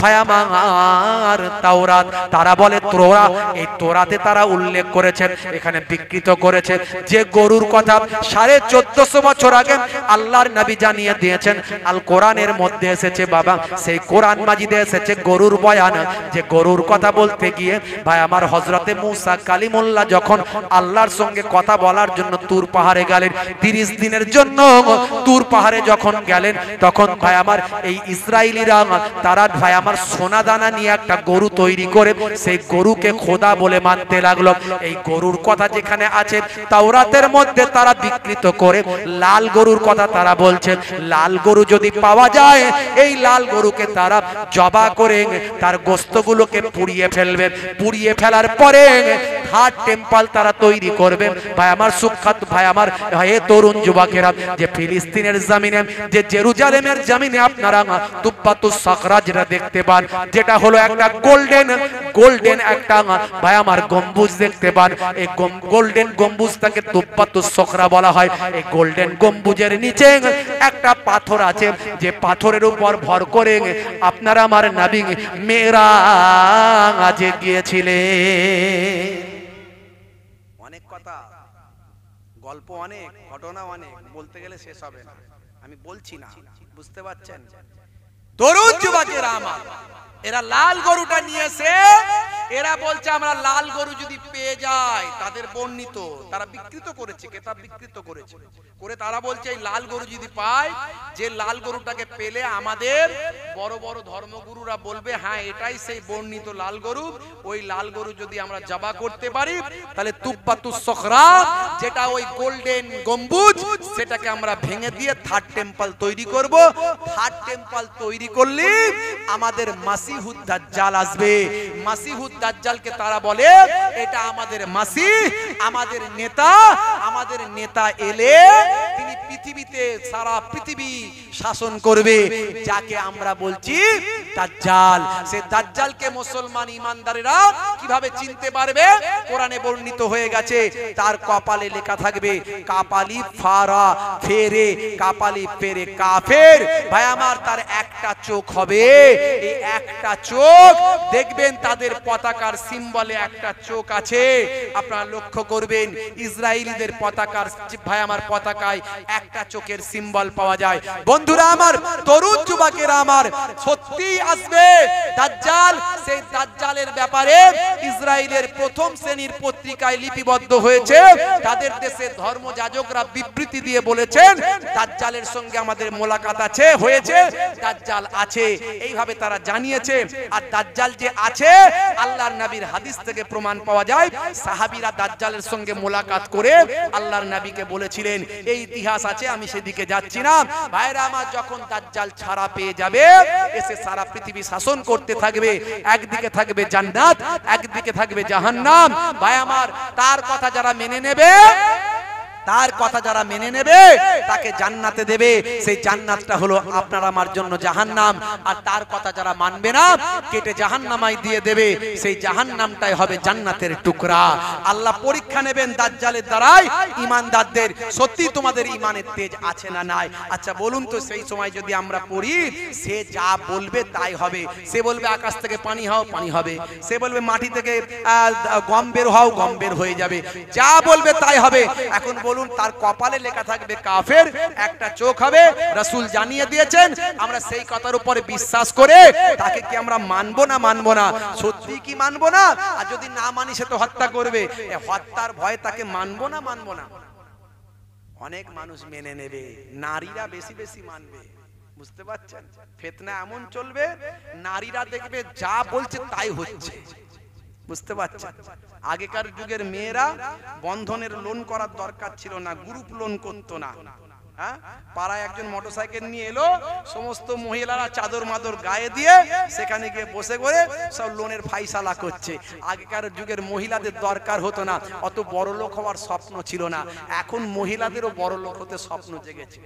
ভাই আমার তাওরাত। তারা বলে তোরা, এই তোরাতে তারা উল্লেখ করেছেন, এখানে বিকৃত করেছে যে গরুর কথা 1450 বছর আগে আল্লাহর নবী জানিয়ে দিয়েছেন। আল কোরআনের মধ্যে এসেছে বাবা, সেই কোরআন মাজিদে এসেছে গরুর বয়ান, যে গরুর কথা বলতে গিয়ে ভাই আমার হযরতে মুসা কালিমুল্লাহ যখন আল্লাহর সঙ্গে কথা বলার জন্য তুর পাহাড়ে গেলেন, 30 দিনের জন্য তুর পাহাড়ে যখন গেলেন, তখন ভাই আমার এই ইসরায়েলিরা তারা ভাই আমার সোনা দানা নিয়ে একটা গরু তৈরি করে সেই গরুকে খোদা বলে মানতে লাগলো। এই গরুর কথা যেখানে আছে তাওরাতের মধ্যে তারা বিকৃত করে লাল গরুর কথা তারা বলছে। লাল গরু যদি পাওয়া যায়, এই লাল গরুকে তারা জবা করে তার গোস্তগুলোকে পুড়িয়ে ফেলবে। পুড়িয়ে ফেলার পরে থার্ড টেম্পল তারা তৈরি করবে। ভাই আমার সুখ্যাত ভাই আমার, হে তরুণ যুবকেরা, যে ফিলিস্তিনের জমিনে, যে জেরুজালেমের জমিনে আপনারা তুব্বাতুস সাখরা যেটা দেখতে পান, যেটা হলো একটা গোল্ডেন একটা ভাই আমার গম্বুজ দেখতে পান। এই গোল্ডেন গম্বুজটাকে তুব্বাতুস সাখরা বলা হয়। এই গোল্ডেন গম্বুজের নিচে একটা পাথর আছে, যে পাথরের উপর ভর করে আপনারা আমার নবী মেরাজে গিয়েছিলেন। অনেক কথা, গল্প অনেক, ঘটনা অনেক, বলতে গেলে শেষ হবে না, আমি বলছি না, বুঝতে পারছেন? তরুণ যুবকেরা আমার, এরা লাল গরুটা নিয়েছে। এরা বলছে আমরা লাল গরু যদি পেয়ে যাই, তাদের বর্ণিত, তারা বিকৃত করেছে, কেতাব বিকৃত করেছে করে তারা বলছে এই লাল গরু যদি পাই, যে লাল গরুটাকে পেলে আমাদের বড় বড় ধর্মগুরুরা বলবে হ্যাঁ এটাই সেই বর্ণিত লাল গরু। ওই লাল গরু যদি আমরা জবা করতে পারি, তাহলে তুব্বাতুস সাখরা যেটা ওই গোল্ডেন গম্বুজ, সেটাকে আমরা ভেঙে দিয়ে থার্ড টেম্পল তৈরি করব। থার্ড টেম্পল তৈরি করলে আমাদের মাসিহুদ দাজ্জাল আসবে। মাসিহুদ দাজ্জালকে তারা বলে এটা আমাদের মাসিহ, আমাদের নেতা। আমাদের নেতা এলে তিনি পৃথিবীতে সারা পৃথিবী শাসন করবে, যাকে আমরা বলছি দাজ্জাল। সে দাজ্জালকে মুসলমান ইমানদারেরা কিভাবে চিনতে পারবে? কোরআনে বর্ণিত হয়ে গেছে, তার কপালে লেখা থাকবে কাপালি ফারা ফেরে, কাপালি ফেরে কাফের। ভাই আমার, তার একটা চোখ হবে, এই একটা চোখ দেখবেন তাদের পতাকার সিম্বলে একটা চোখ আছে। আপনারা লক্ষ্য করবেন ইসরায়েলিদের পতাকার, ভাই আমার পতাকায় একটা চোখের সিম্বল পাওয়া যায়। বন্ধুরা আমার, তরুণ যুবকেরা আমার, সত্যি আসবে দাজ্জাল। সেই দাজ্জালের ব্যাপারে ইসরায়েলের প্রথম শ্রেণীর পত্রিকায় লিপিবদ্ধ হয়েছে। তাদের দেশে ধর্মযাজকরা বিবৃতি দিয়ে বলেছেন দাজ্জালের সঙ্গে আমাদের মোলাকাত আছে, হয়েছে, দাজ্জাল আছে, এইভাবে তারা জানিয়েছে। আর দাজ্জাল যে আছে, আল্লাহর নবীর হাদিস থেকে প্রমাণ পাওয়া যায়। সাহাবীরা দাজ্জালের সঙ্গে মোলাকাত করে আল্লাহর নবীকে বলেছিলেন, এই ইতিহাস আছে, আমি সেদিকে যাচ্ছি না। ভাইরা আমার, যখন দাজ্জাল ছাড়া পেয়ে যাবে, এসে সারা পৃথিবী শাসন করতে থাকবে। একদিকে থাকবে জান্নাত, একদিকে থাকবে জাহান্নাম। ভাই আমার, তার কথা যারা মেনে নেবে তার কথা যারা মেনে নেবে তাকে জান্নাতে দেবে, সেই জান্নাতটা হলো আপনার আমার জন্য জাহান্নাম। আর তার কথা যারা মানবে না কেটে জাহান্নামায় দিয়ে দেবে, সেই জাহান্নামটাই হবে জান্নাতের টুকরা। আল্লাহ পরীক্ষা নেবেন দাজ্জালের দ্বারাই ঈমানদারদের, সত্যি তোমাদের ঈমানের তেজ আছে না নাই। আচ্ছা বলুন তো, সেই সময় যদি আমরা পড়ি, সে যা বলবে তাই হবে। সে বলবে আকাশ থেকে পানি হও, পানি হবে। সে বলবে মাটি থেকে গম বের হও, গম বের হয়ে যাবে। যা বলবে তাই হবে। এখন বলুন, তার কপালে লেখা থাকবে কাফের, একটা চোখ হবে, রাসূল জানিয়ে দিয়েছেন। আমরা সেই কথার উপরে বিশ্বাস করে তাকে কি আমরা মানবো না মানবো না? সত্যি কি মানবো না? আর যদি না মানি সে তো হত্যা করবে, হত্যার ভয়ে তাকে মানবো না মানবো না? অনেক মানুষ মেনে নেবে, নারীরা বেশি বেশি মানবে। বুঝতে পারছেন? ফিতনা এমন চলবে, নারীরা দেখবে যা বলছে তাই হচ্ছে। বুঝতে পারছেন? আগেকার যুগের মেয়েরা বন্ধনের লোন করার দরকার ছিল না, গ্রুপ লোন করতো না। হ্যাঁ, পাড়ায় একজন মোটরসাইকেল নিয়ে এলো, সমস্ত মহিলারা চাদর মাদর গায়ে দিয়ে সেখানে গিয়ে বসে করে সব লোনের ফাইসালা করছে। আগেকার যুগের মহিলাদের দরকার হতো না, অত বড় লোক হওয়ার স্বপ্ন ছিল না। এখন মহিলাদেরও বড় লোক হতে স্বপ্ন জেগেছে।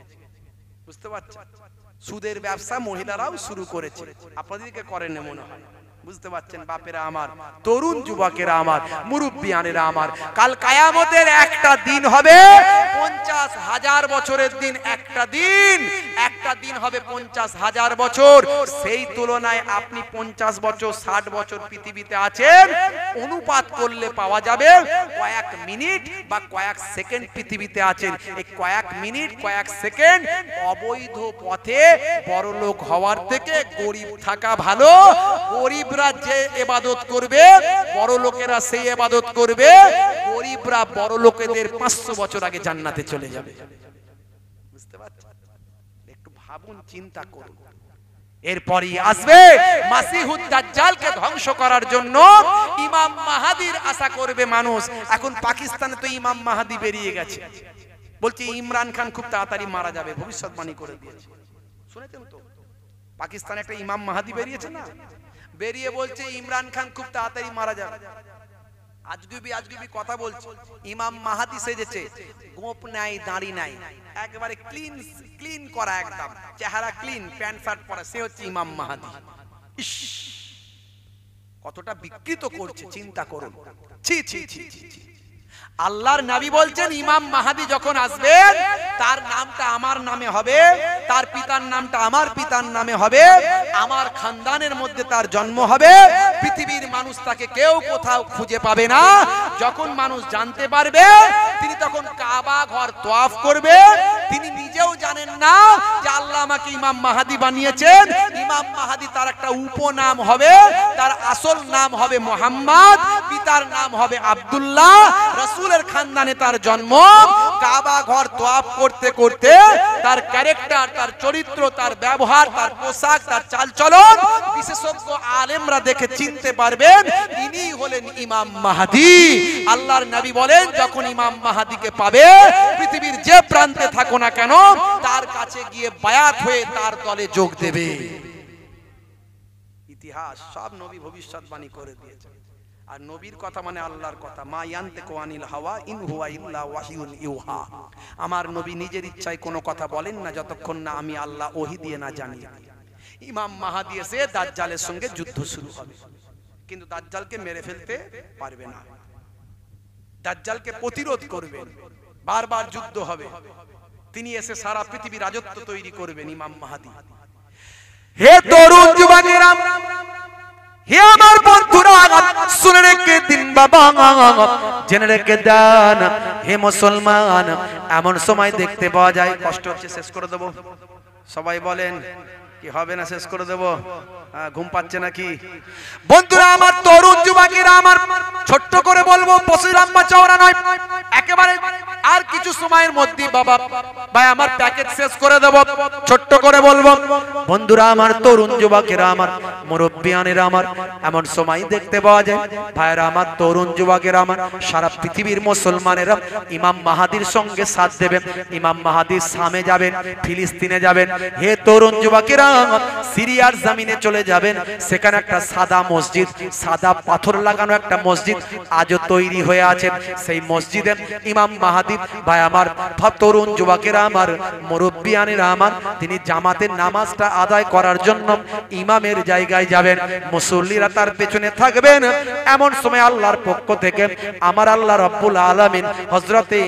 বুঝতে পারছেন? সুদের ব্যবসা মহিলারাও শুরু করেছে। আপনাদেরকে করেন মনে হয়? বুঝতে পারছেন? বাপেরা আমার, তরুণ যুবকেরা আমার, মুরব্বিয়ানেরা আমার, কাল কিয়ামতের একটা দিন হবে 50,000 বছরের দিন। একটা দিন হবে 50,000 বছর। সেই তুলনায় আপনি 50 বছর 60 বছর পৃথিবীতে আছেন, অনুপাত করলে পাওয়া যাবে কয়েক মিনিট বা কয়েক সেকেন্ড পৃথিবীতে আছেন। এই কয়েক মিনিট কয়েক সেকেন্ড অবৈধ পথে বড়লোক হওয়ার থেকে গরিব থাকা ভালো। গরিবরা যে ইবাদত করবে, বড় লোকেরা সেই ইবাদত করবে। গরিবরা বড় লোকেদের 500 বছর আগে জান্নাতে চলে যাবে। বুঝতে পারছেন? একটু ভাবুন, চিন্তা করুন। এরপরই আসবে মাসিহুদ দাজ্জালকে ধ্বংস করার জন্য ইমাম মাহাদির আশা করবে মানুষ। এখন পাকিস্তানে তো ইমাম মাহাদি বেরিয়ে গেছে, বলছে ইমরান খান খুব তাড়াতাড়ি মারা যাবে, ভবিষ্যৎবাণী করে দিয়েছে। শুনেছেন তো? পাকিস্তানে একটা ইমাম মাহাদি বেরিয়েছে না, বেরিয়ে বলছে ইমরান খান খুব তাড়াতাড়ি মারা যাবে। আজগুবি কথা বলছে। ইমাম মাহাদি সেজেছে, গোপ নাই, দাড়ি নাই, একবারে ক্লিন করা, একদম চেহারা ক্লিন, প্যান্ট শার্ট পরা, সে হচ্ছে ইমাম মাহাদি। ইস, কতটা বিকৃত করছে, চিন্তা করুন। ছি ছি ছি ছি। আল্লাহর নবী বলছেন ইমাম মাহাদি যখন আসবেন তার নামটা আমার নামে হবে, তার পিতার নামটা আমার পিতার নামে হবে, আমার খানদানের মধ্যে তার জন্ম হবে। পৃথিবীর মানুষ তাকে কেউ কোথাও খুঁজে পাবে না। যখন মানুষ জানতে পারবে, তিনি তখন কাবা ঘর তওয়াফ করবে। তিনি নিজেও জানেন না যে আল্লাহ আমাকে ইমাম মাহাদি বানিয়েছেন। ইমাম মাহাদি তার একটা উপনাম হবে, তার আসল নাম হবে মুহাম্মদ, পিতার নাম হবে আব্দুল্লাহ। রাসূলের খানদানে তার জন্ম। কাবা ঘর তওয়াফ করতে করতে তার ক্যারেক্টার, তার চরিত্র, তার ব্যবহার, তার পোশাক, তার চালচলন বিশেষজ্ঞ আলেমরা দেখে চিনতে পারবেন ইনি হলেন ইমাম মাহাদি। আল্লাহর নবী বলেন যখন ইমাম মাহাদিকে পাবে, পৃথিবীর যে প্রান্তে থাকো না কেন তার কাছে গিয়ে বায়াত হয়ে তার দলে যোগ দেবে। ইতিহাস সব নবী ভবিষ্যৎবাণী করে দিয়েছে। আর নবীর কথা মানে আল্লাহর কথা। মা ইয়ানতিকু আনিল হাওয়া ইন হুয়া ইল্লা ওয়াহিয়ুন ইউহা। আমার নবী নিজের ইচ্ছায় কোনো কথা বলেন না যতক্ষণ না আমি আল্লাহ ওহী দিয়ে না জানিয়ে দিই। ইমাম মাহাদি এসে দাজ্জালের সঙ্গে যুদ্ধ শুরু হবে, কিন্তু দাজ্জালকে মেরে ফেলতে পারবে না। দাজ্জালকে প্রতিরোধ করবেন, বারবার যুদ্ধ হবে। তিনি এসে সারা পৃথিবী রাজত্ব তৈরি করবেন ইমাম মাহাদি। হে তরুণ যুবকেরা, হে আমার বন্ধুরা, শুনে রেখে দিন বাবা, জেনে রেখে দেন হে মুসলমান। এমন সময় দেখতে পাওয়া যায়, কষ্ট হচ্ছে শেষ করে দেবো, সবাই বলেন কি হবে না শেষ করে দেবো? ঘুম পাচ্ছে নাকি? বন্ধুরা আমার, তরুণ যুবকেরা আমার, ছোট্ট করে বলবো, বেশি লম্বা চওড়া নয়, একেবারে আর কিছু সময়ের মধ্যে বাবা ভাই আমার প্যাকেজ শেষ করে দেব। ছোট্ট করে বলবো বন্ধুরা আমার, তরুণ যুবকেরা আমার, মুরব্বিয়ানেরা আমার, এমন সময় দেখতে পাওয়া যায় ভাইরা আমার, তরুণ যুবকেরা আমার, সারা পৃথিবীর মুসলমানেরা ইমাম মাহাদির সঙ্গে সাথ দেবেন। ইমাম মাহাদির শামে যাবেন, ফিলিস্তিনে যাবেন। হে তরুণ যুবকেরা, সিরিয়ার জমিনে চলে যাবেন। সেখানে একটা সাদা মসজিদ, সাদা পাথর লাগানো একটা মসজিদ আজও তৈরি হয়ে আছে। সেই মসজিদে ইমাম মাহাদি ভাই আমার, তরুণ যুবকেরা আমার, মুরব্বিয়ানেরা আমার, তিনি জামাতের নামাজটা আদায় করার জন্য ইমামের জায়গায় যাবেন, মুসল্লিরা তার পেছনে থাকবেন। এমন সময় আল্লাহর পক্ষ থেকে আমার আল্লাহ রাব্বুল আলামিন হযরতে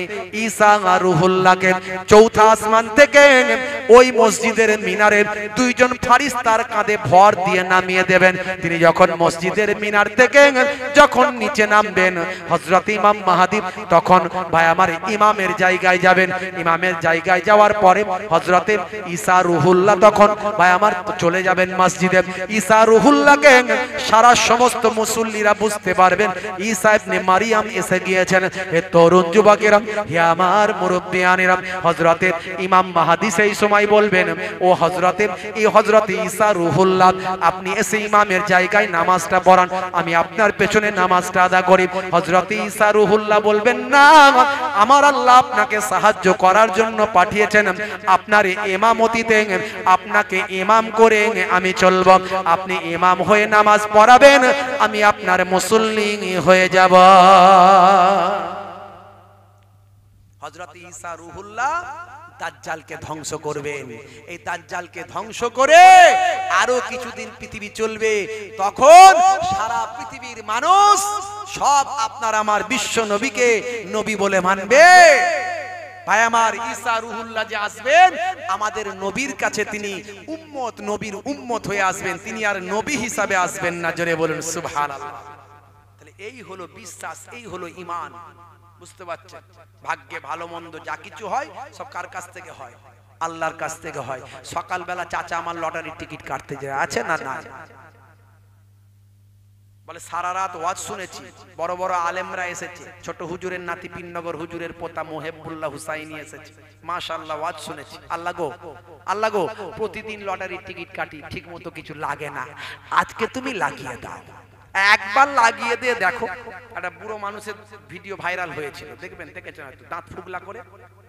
ঈসা রূহুল্লাহকে চৌথা আসমান থেকে ওই মসজিদের মিনারে দুইজন ফারিস্তার কাঁধে ভর দিয়ে নামিয়ে দেবেন। তিনি যখন মসজিদের মিনার থেকে যখন নিচে নামবেন, হযরত ইমাম মাহদী তখন ভাই আমার ইমামের জায়গায় যাবেন। ইমামের জায়গায় যাওয়ার পরে হযরতে ঈসা রূহুল্লাহ তখন ভাই আমার চলে যাবেন মসজিদে। ঈসা রূহুল্লাহকে সারা সমস্ত মুসল্লিরা বুঝতে পারবেন ঈসা ইবনে মারিয়াম এসে গিয়েছেন। হে তরুণ যুবকেরা, হে আমার মুরব্বিয়ানেরা, হযরতে ইমাম মাহদী সেই সময় বলবেন, ও হযরতে ঈসা রূহুল্লাহ, আপনি এসে ইমামের জায়গায় নামাজটা পড়ান, আমি আপনার পেছনে নামাজটা আদা করি। হযরতে ঈসা রূহুল্লাহ বলবেন, না, আমার আল্লাহ আপনাকে সাহায্য করার জন্য পাঠিয়েছেন, আপনার ইমামতিতে আপনাকে ইমাম করে আমি চলব, আপনি ইমাম হয়ে নামাজ পড়াবেন, আমি আপনার মুসল্লি হয়ে যাব। হযরত ঈসা রূহুল্লাহ দাজ্জালকে ধ্বংস করবেন। এই দাজ্জালকে ধ্বংস করে আরো কিছুদিন পৃথিবী চলবে, তখন সারা পৃথিবীর মানুষ সব আপনার আমার বিশ্ব নবীকে নবী বলে মানবে। ভাই আমার, ঈসা রূহুল্লাহ যে আসবেন আমাদের নবীর কাছে, তিনি উম্মত, নবীর উম্মত হয়ে আসবেন, তিনি আর নবী হিসাবে আসবেন না। জোরে বলুন সুবহানাল্লাহ। তাহলে এই হলো বিশ্বাস, এই হলো ঈমান। বুঝতে পারছেন? ভাগ্যে ভালো মন্দ যা কিছু হয় সব কার কাছ থেকে হয়? আল্লাহর কাছ থেকে হয়। সকালবেলা চাচা আমার লটারির টিকিট কাটতে যায়, আছে না? না। বলে সারা রাত ওয়াজ শুনেছি, বড় বড় আলেমরা এসেছে, ছোট হুজুরের নাতি পিননগর হুজুরের পোতা মোহেবুল্লাহ হুসাইনি এসেছে, মাশাআল্লাহ ওয়াজ শুনেছি। আল্লাহ গো, আল্লাহ গো, প্রতিদিন লটারির টিকিট কাটি, ঠিক মতো কিছু লাগে না, আজকে তুমি লাগিয়ে দাও, একবার লাগিয়ে দিয়ে দেখো। একটা বুড়ো মানুষের ভিডিও ভাইরাল হয়েছিল, দেখবেন, দেখেছেন হয়তো, দাঁত ফুগলা করে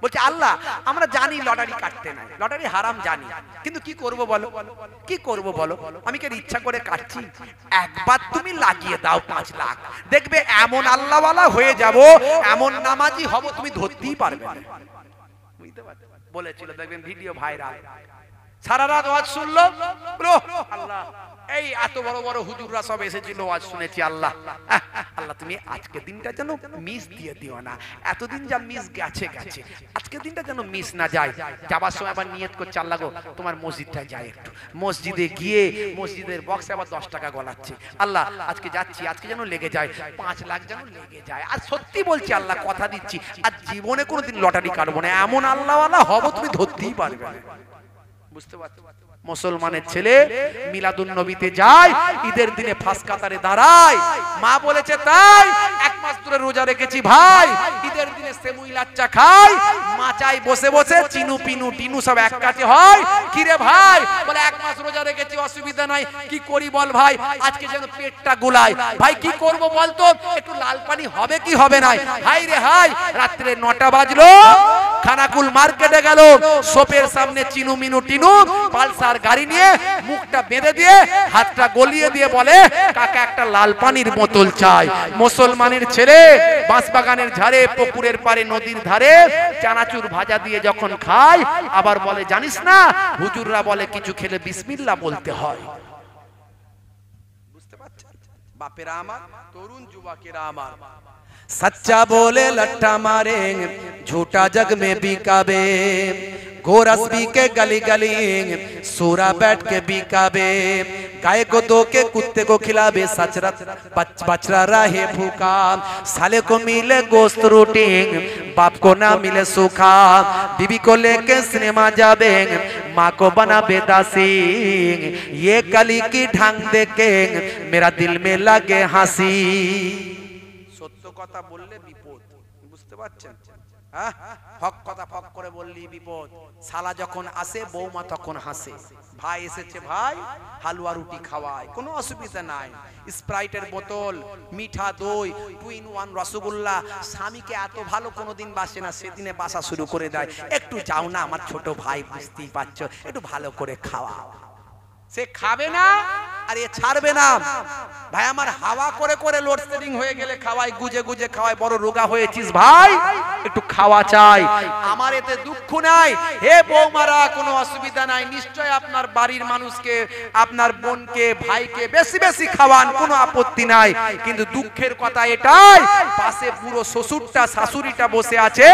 বলছে, আল্লাহ আমরা জানি লটারি কাটতে নাই, লটারি হারাম জানি, কিন্তু কি করব বলো, কি করব বলো, আমি কি ইচ্ছা করে কাটছি, একবার তুমি লাগিয়ে দাও 5 লাখ, দেখবে এমন আল্লাহওয়ালা হয়ে যাব, এমন নামাজি হব, তুমি ধরতেই পারবে না। বুঝতে পারছো? বলেছিল, দেখবেন ভিডিও ভাইরাল। সারা রাত ওয়াজ শুনলো, আল্লাহ এই এত বড় বড় হুজুররা সব এসেছিল, ওয়াজ শুনেছি, আল্লাহ আল্লাহ তুমি আজকে দিনটা যেন মিস দিয়ে দিও না, এতদিন যা মিস গেছে গেছে, আজকে দিনটা যেন মিস না যায়। যাবার সময় আবার নিয়ত করছে, আল্লাহ গো তোমার মসজিদটায় যাই, একটু মসজিদে গিয়ে মসজিদের বক্সে আবার 10 টাকা গলাচ্ছে, আল্লাহ আজকে যাচ্ছি, আজকে যেন লেগে যায় 5 লাখ যেন লেগে যায়। আর সত্যি বলছি আল্লাহ, কথা দিচ্ছি, আর জীবনে কোনোদিন লটারি কাটবো না, এমন আল্লাহওয়ালা হব তুমি ধরতেই পারবে না। বুঝতে পারছো? মুসলমানের ছেলে মিলাদুন নবীতে যায়, ঈদের দিনে ফাঁস কাতারে দাঁড়ায়, মা বলেছে তাই 1 মাস ধরে রোজা রেখেছি ভাই, ঈদের দিনে সেমুই লাচ্চা খাই, মাচায় বসে বসে চিনু পিনু টিনু সব এক কাছে হয়, কি রে ভাই, বলে 1 মাস রোজা রেখেছি, অসুবিধা নাই, কি করি বল ভাই, আজকে যেন পেটটা গুলায়, ভাই কি করব বলতো, একটু লাল পানি হবে কি হবে না, হাই রে হাই, রাত্রে 9টা বাজলো, খানাকুল মার্কেটে গেল, শপের সামনে চিনু মিনু টিনু পালসার গাড়ি নিয়ে মুখটা বেঁধে দিয়ে হাতটা গলিয়ে দিয়ে বলে, কাকা একটা লাল পানির বোতল চাই। মুসলমানের ছেলে বাঁশবাগানের ঝাড়ে, পুকুরের পারে, নদীর ধারে চানাচুর ভাজা দিয়ে যখন খায়, আবার বলে জানিস না, হুজুররা বলে কিছু খেলে বিসমিল্লাহ বলতে হয়। বুঝতে পারছেন বাপেরা আমার, তরুণ যুবকেরা আমার, सच्चा बोले लट्ठा मारे, झूठा जग में बिकाबे, गोरस भी के गली गली, सूरा बैठ के बिकाबे, गाय को दो के कुत्ते को खिलाबे, बछड़ा रहे भूखा, साले को मिले गोश्त रोटी, बाप को ना मिले सूखा, बीबी को लेके सिनेमा जाबे, माँ को बना बेदासी, ये कली की ढंग देखे मेरा दिल में लगे हंसी। সত্য কথা বললে বিপদ, বুঝতে পারছেন? হ্যাঁ, হক কথা ফক করে বললি বিপদ। শালা যখন আসে বৌমা তখন হাসে, ভাই এসেছে ভাই হালুয়া রুটি খাওয়ায়, কোনো অসুবিধা নাই, স্প্রাইটের বোতল, মিঠা দই, 2 in 1 রসগোল্লা, স্বামীকে এত ভালো কোনোদিন বাসে না, সেদিনে বাসা শুরু করে দেয়, একটু যাও না আমার ছোট ভাই, বুঝতেই পারছো, একটু ভালো করে খাওয়া। সে খাবে না আর এ ছাড়বে না। ভাই আমার হাওয়া করে করে লোডশেডিং হয়ে গেলে খাওয়াই, গুজে গুজে খাওয়াই, বড় রোগা হয়েছিস ভাই, একটু খাওয়া চাই। আমার এতে দুঃখ নাই। হে বৌমারা, কোনো অসুবিধা নাই, নিশ্চয় আপনার বাড়ির মানুষকে, আপনার বোনকে, ভাইকে বেশি বেশি খাওয়ান, কোনো আপত্তি নাই। কিন্তু দুঃখের কথা এটাই, পাশে পুরো শ্বশুরটা শাশুড়িটা বসে আছে,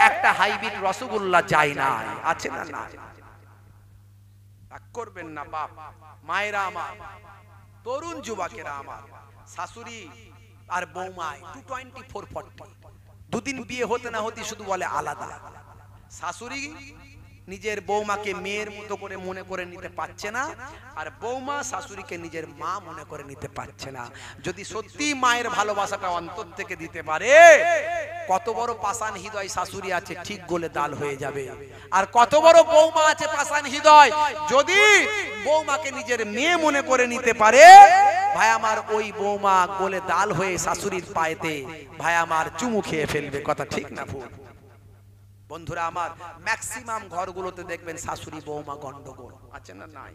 একটা হাইব্রিড রসগোল্লা যায় না, আছে না? না করবেন না বাপ, মায়েরা আমার, তরুণ যুবকেরা আমার, শাশুড়ি আর বৌমায় 224-40, দুদিন বিয়ে হতে না হতে শুধু বলে আলাদা। শাশুড়ি নিজের বৌমাকে মেয়ের মতো করে মনে করে নিতে পারছে না, আর বৌমা শাশুড়িকে নিজের মা মনে করে নিতে পারছে না। যদি সত্যি মায়ের ভালোবাসাটা অন্তর থেকে দিতে পারে, কত বড় পাষাণ হৃদয় শাশুড়ি আছে, ঠিক গোলে দাল হয়ে যাবে। আর কত বড় বৌমা আছে পাষাণ হৃদয়, যদি বৌমাকে নিজের মেয়ে মনে করে নিতে পারে, ভাই আমার ওই বৌমা গোলে দাল হয়ে শাশুড়ির পায়েতে ভাই আমার চুমু খেয়ে ফেলবে। কথা ঠিক না ভুল? বন্ধুরা আমার, ম্যাক্সিমাম ঘরগুলোতে দেখবেন শাশুড়ি বৌমা গন্ডগোল, আছে না? নাই।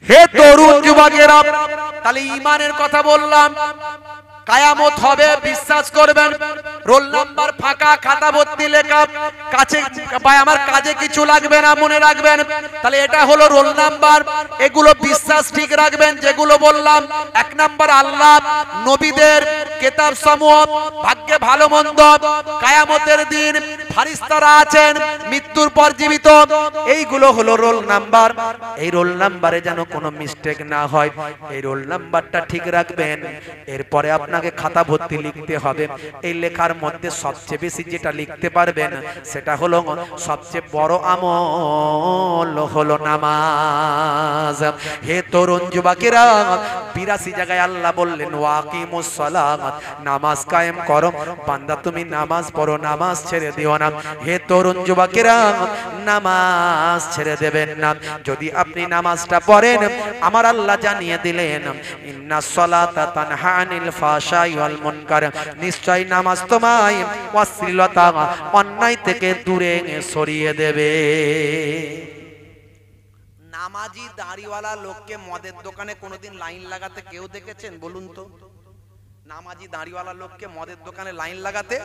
হে তরুণ যুবকেরা, তাহলে ঈমানের কথা বললাম, কায়ামত হবে, বিশ্বাস করবেন। রোল নাম্বার ফাঁকা, খাতা ভর্তি লেখা, কাছে ভাই আমার কাজে কিছু লাগবে না, মনে রাখবেন। তাহলে এটা হলো রোল নাম্বার। এগুলো বিশ্বাস ঠিক রাখবেন যেগুলো বললাম। এক নাম্বার আল্লাহ, নবীদের কিতাব সমূহ, ভাগ্যে ভালো মন্দ, কায়ামতের দিন ফারিস্তারা আছেন, মৃত্যুর পর জীবিত, এইগুলো হলো রোল নাম্বার। এই রোল নাম্বারে যেন কোনো মিস্টেক না হয়, এই রোল নাম্বারটা ঠিক রাখবেন। এরপরে আপনাকে খাতা ভর্তি লিখতে হবে। এই লেখার মধ্যে সবচেয়ে বেশি যেটা লিখতে পারবেন সেটা হলো, সবচেয়ে বড় আমল হলো নামাজ। হে তরুণ যুবকেরা, 82 জায়গায় আল্লাহ বললেন ওয়াকিমুস সালাত, নামাজ কায়েম করো। বান্দা তুমি নামাজ পড়ো, নামাজ ছেড়ে দিও না। হে তরুণ যুবকেরা, নামাজ ছেড়ে দেবেন না। যদি আপনি নামাজটা পড়েন, আমার আল্লাহ জানিয়ে দিলেন ইন্নাস সালাতা তানহা আনিল ফাহশাই ওয়াল মুনকার, নিশ্চয় নামাজ তোমায় অশ্লীলতা, অন্যায় থেকে দূরে সরিয়ে দেবে। নামাজি দাড়িওয়ালা লোককে মদের দোকানে কোনোদিন লাইন লাগাতে কেউ দেখেছেন? বলুন তো। নামাজি দাড়িওয়ালা লোককে মদের দোকানে লাইন লাগাতে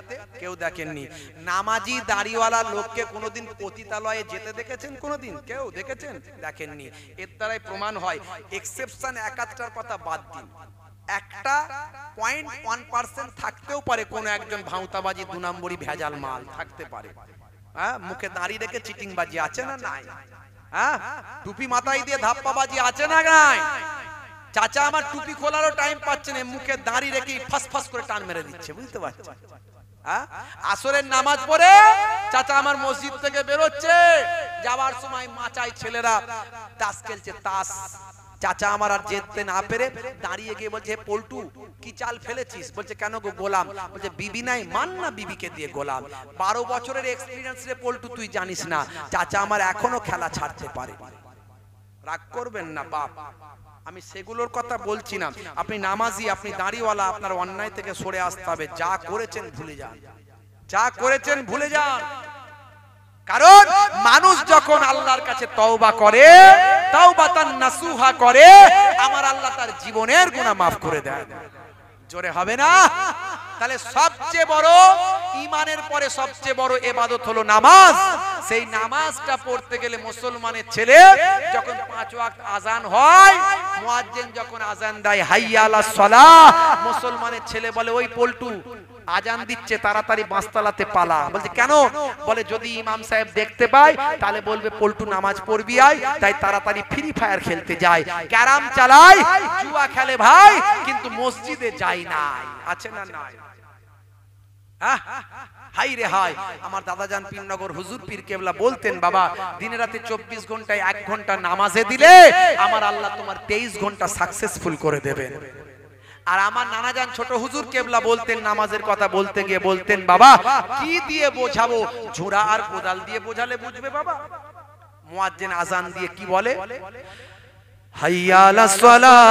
কেউ দেখেননি। নামাজি দাড়িওয়ালা লোককে কোনোদিন পতিতালয়ে যেতে দেখেছেন? কোনোদিন কেউ দেখেছেন? দেখেননি। এর দ্বারাই প্রমাণ হয়, এক্সেপশন এক আধটার কথা বাদ দিন, একটা 0.1% থাকতেও পারে কোনো একজন ভাউতাবাজি, 2 নম্বরই ভেজাল মাল থাকতে পারে। হ্যাঁ, মুখে দাঁড়িয়ে রেখে চিটিংবাজি আছে না? নাই। হ্যাঁ, টুপি মাথায় দিয়ে ধাপ্পাবাজি আছে না? নাই। চাচা আমার টুপি খোলারও টাইম পাচ্ছে না, মুখে দাঁড়িয়ে রেখে ফাস ফাস করে টান মেরে দিচ্ছে, বুঝতে পারছেন? হ্যাঁ, আসরের নামাজ পড়ে চাচা আমার মসজিদ থেকে বেরোচ্ছে, যাওয়ার সময় মাচায় ছেলেরা তাস খেলছে, তাস। চাচা আমার আর যেতে না পেরে দাঁড়িয়ে গিয়ে বলছে, হে পল্টু কি চাল ফেলেছিস? বলছে কেন গো? গোলাম। বলছে বিবি নাই, মান না বিবিকে দিয়ে গোলাম। 12 বছরের এক্সপিরিয়েন্স রে পল্টু, তুই জানিস না চাচা আমার এখনো খেলা ছাড়তে পারে। রাগ করবেন না বাপ, আমি সেগুলোর কথা বলছি না। আপনি নামাজি, আপনি দাড়িওয়ালা, আপনার অন্যায় থেকে সরে আসতে হবে। যা করেছেন ভুলে যান, যা করেছেন ভুলে যান। কারণ মানুষ যখন আল্লাহর কাছে তওবা করে, তাওবাতান নাসুহা করে, আমার আল্লাহ তার জীবনের গুনাহ মাফ করে দেন। জোরে হবে না? তাহলে সবচেয়ে বড় ঈমানের পরে সবচেয়ে বড় ইবাদত হলো নামাজ। সেই নামাজটা পড়তে গেলে মুসলমানের ছেলে যখন 5 ওয়াক্ত আজান হয়, মুয়াজ্জিন যখন আজান দেয় হাইয়া আলাস সালাহ, মুসলমানের ছেলে বলে ওই পল্টু আজান দিচ্ছে, তাড়াতাড়ি বাঁশতলাতে পালা। বলছে কেন? বলে যদি ইমাম সাহেব দেখতে পায় তাহলে বলবে পল্টু নামাজ পড়বি আয়, তাই তাড়াতাড়ি ফ্রি ফায়ার খেলতে যায়, ক্যারাম চালায়, জুয়া খেলে ভাই, কিন্তু মসজিদে যায় না। আছে না? নাই। হাই রে হাই, আমার দাদাজান পীরনগর হুজুর পীর কেবলা বলতেন, বাবা দিনে রাতে 24 ঘন্টায় 1 ঘন্টা নামাজে দিলে আমার আল্লাহ তোমার 23 ঘন্টা সাকসেসফুল করে দেবেন। আর আমার নানাজান ছোট হুজুর কেবলা বলতেন, নামাজের কথা বলতে গিয়ে বলতেন, বাবা কি দিয়ে বোঝাবো? ঝোড়া আর কোদাল দিয়ে বোঝালে বুঝবে বাবা। মুয়াজ্জিন আজান দিয়ে কি বলে? হাইয়া আলাস সালাহ,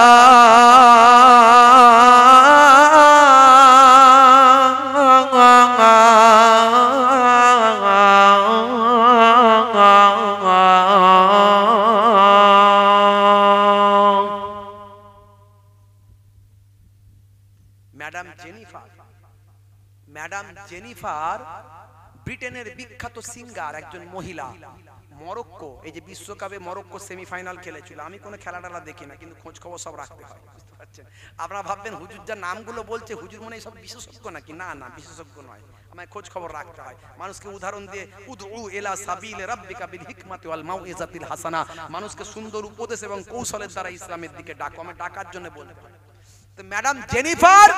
ম্যাডাম জেনিফার ব্রিটেনের বিখ্যাত সিঙ্গার, একজন মহিলা। মরক্কো, এই যে বিশ্বকাপে মরক্কো সেমিফাইনাল খেলেছিল, আমি কোনো খেলাটালা দেখি না, কিন্তু খোঁজ খবর সব রাখতে হয়, বুঝতে পারছেন? আপনারা ভাববেন হুজুর যা নামগুলো বলছে হুজুর মনে সব বিশেষজ্ঞ নাকি? না না, বিশেষজ্ঞ নয়, আমায় খোঁজ খবর রাখতে হয়। মানুষকে উদাহরণ দিয়ে উদউ ইলা সাবিল রাব্বিকা বিল হিকমাতি ওয়াল মাউইজাতিল হাসানা, মানুষকে সুন্দর উপদেশ এবং কৌশলের দ্বারা ইসলামের দিকে ডাকো, আমি ডাকার জন্য বলতে পারি। তো ম্যাডাম জেনিফার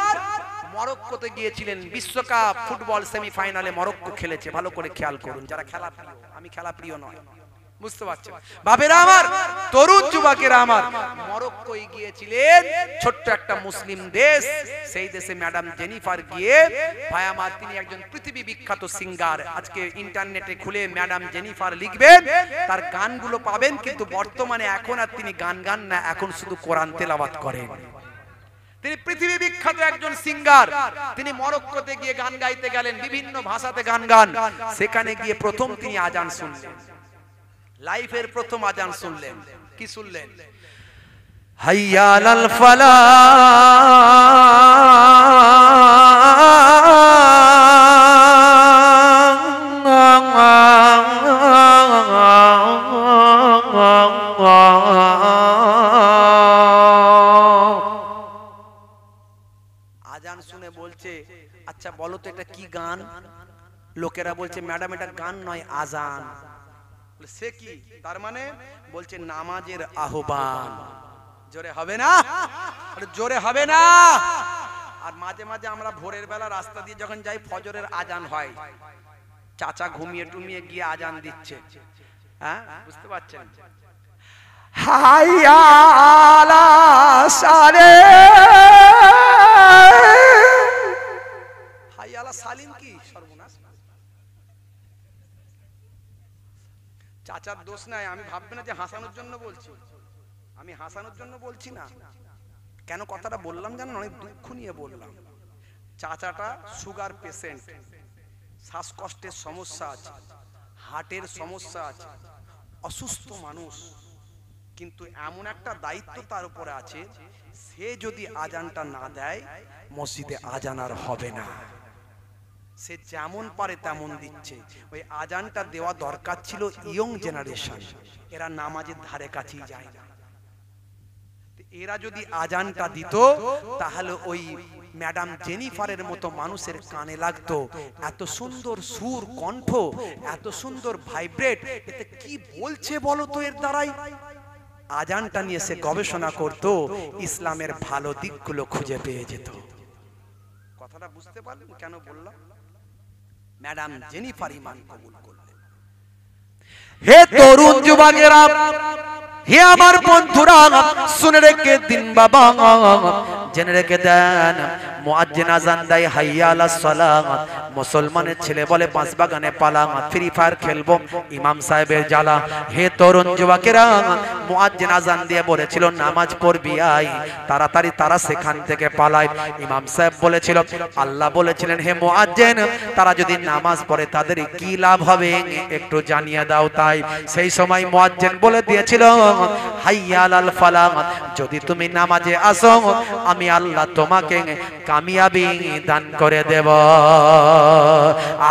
মরক্কোতে গিয়েছিলেন, বিশ্বকাপ ফুটবল সেমিফাইনালে মরক্কো খেলেছে। ভালো করে খেয়াল করুন যারা খেলা প্রিয়, আমি খেলা প্রিয় নয়, বুঝতে পারছেন? বাবেরা আমার, তরুণ যুবকেরা আমার, মরক্কোয় গিয়েছিলেন, ছোট্ট একটা মুসলিম দেশ। সেই দেশে ম্যাডাম জেনিফার গিয়ে, ভাই আমার, তিনি একজন পৃথিবী বিখ্যাত সিঙ্গার। আজকে ইন্টারনেটে খুলে ম্যাডাম জেনিফার লিখবেন, তার গানগুলো পাবেন, কিন্তু বর্তমানে এখন আর তিনি গান না, এখন শুধু কোরআন তেলাওয়াত করেন। তিনি পৃথিবী বিখ্যাত একজন সিঙ্গার। তিনি মরক্কোতে গিয়ে গান গাইতে গেলেন, বিভিন্ন ভাষাতে গান গান। সেখানে গিয়ে প্রথম তিনি আজান শুনলেন, লাইফের প্রথম আজান শুনলেন। কি শুনলেন? হাইয়া আলাল আজান শুনে বলছে, আচ্ছা বলো তো এটা কি গান? লোকেরা বলছে ম্যাডাম এটা গান নয়, আজান। সে কি? তার মানে বলছে নামাজের আহ্বান। জোরে হবে না? জোরে হবে না? আর মাঝে মাঝে আমরা ভোরের বেলা রাস্তা দিয়ে যখন যাই, ফজরের আজান হয়, চাচা ঘুমিয়ে টুমিয়ে গিয়ে আজান দিচ্ছে, হ্যাঁ, বুঝতে পারছেন? হাইয়া আলা সালে, হাইয়া আলা সালিম কি সর্বনাশ! চাচার দোষ নাই, আমি ভাববে না যে হাসানোর জন্য বলছি, আমি হাসানোর জন্য বলছি না। কেন কথাটা বললাম জানেন? অনেক দুঃখ নিয়ে বললাম। চাচাটা সুগার পেশেন্ট, শ্বাসকষ্টের সমস্যা আছে, হার্টের সমস্যা আছে, অসুস্থ মানুষ, কিন্তু এমন একটা দায়িত্ব তার উপরে আছে, সে যদি আজানটা না দেয় মসজিদে আজান আর হবে না। সে যেমন পারে তেমন দিচ্ছে। ওই আজানটা দেওয়া দরকার ছিল ইয়ং জেনারেশন, এরা নামাজের ধারে কাছেই যায় না। এরা যদি আজানটা দিত, তাহলে ওই ম্যাডাম জেনিফারের মতো মানুষের কানে লাগতো। এত সুন্দর সুর, কণ্ঠ, এত সুন্দর ভাইব্রেট, এতে কি বলছে বলো তো? এর দ্বারাই আজানটা নিয়ে সে গবেষণা করত, ইসলামের ভালো দিকগুলো খুঁজে পেয়ে যেত। কথাটা বুঝতে পারলেন কেন বললাম? ম্যাডাম জেনিফার ঈমান কবুল করলেন। হে তরুণ যুবকেরা, হে আমার বন্ধুরা, শুনে রেখে দিন বাবা, জেনে রেখে দেন, মুয়াজ্জিন আযান দেয় হাইয়া আলাস সালাত, মুসলমানের ছেলে বলে পাঁচ বাগানে পালাম, ফ্রি ফায়ার খেলবো, ইমাম সাহেবের জ্বালা। হে তরুণ যুবকেরা, মুয়াজ্জিন আযান দিয়ে বলেছিল নামাজ পড়বি আয়, তাড়াতাড়ি তারা সেখান থেকে পালায়। ইমাম সাহেব বলেছিল, আল্লাহ বলেছিলেন হে মুয়াজ্জিন, তারা যদি নামাজ পড়ে তাদের কি লাভ হবে একটু জানিয়ে দাও। তাই সেই সময় মুয়াজ্জিন বলে দিয়েছিল, হাইয়া আলাল ফালাহ, যদি তুমি নামাজে আসো আমি আল্লাহ তোমাকে কামিয়াবি দান করে দেব।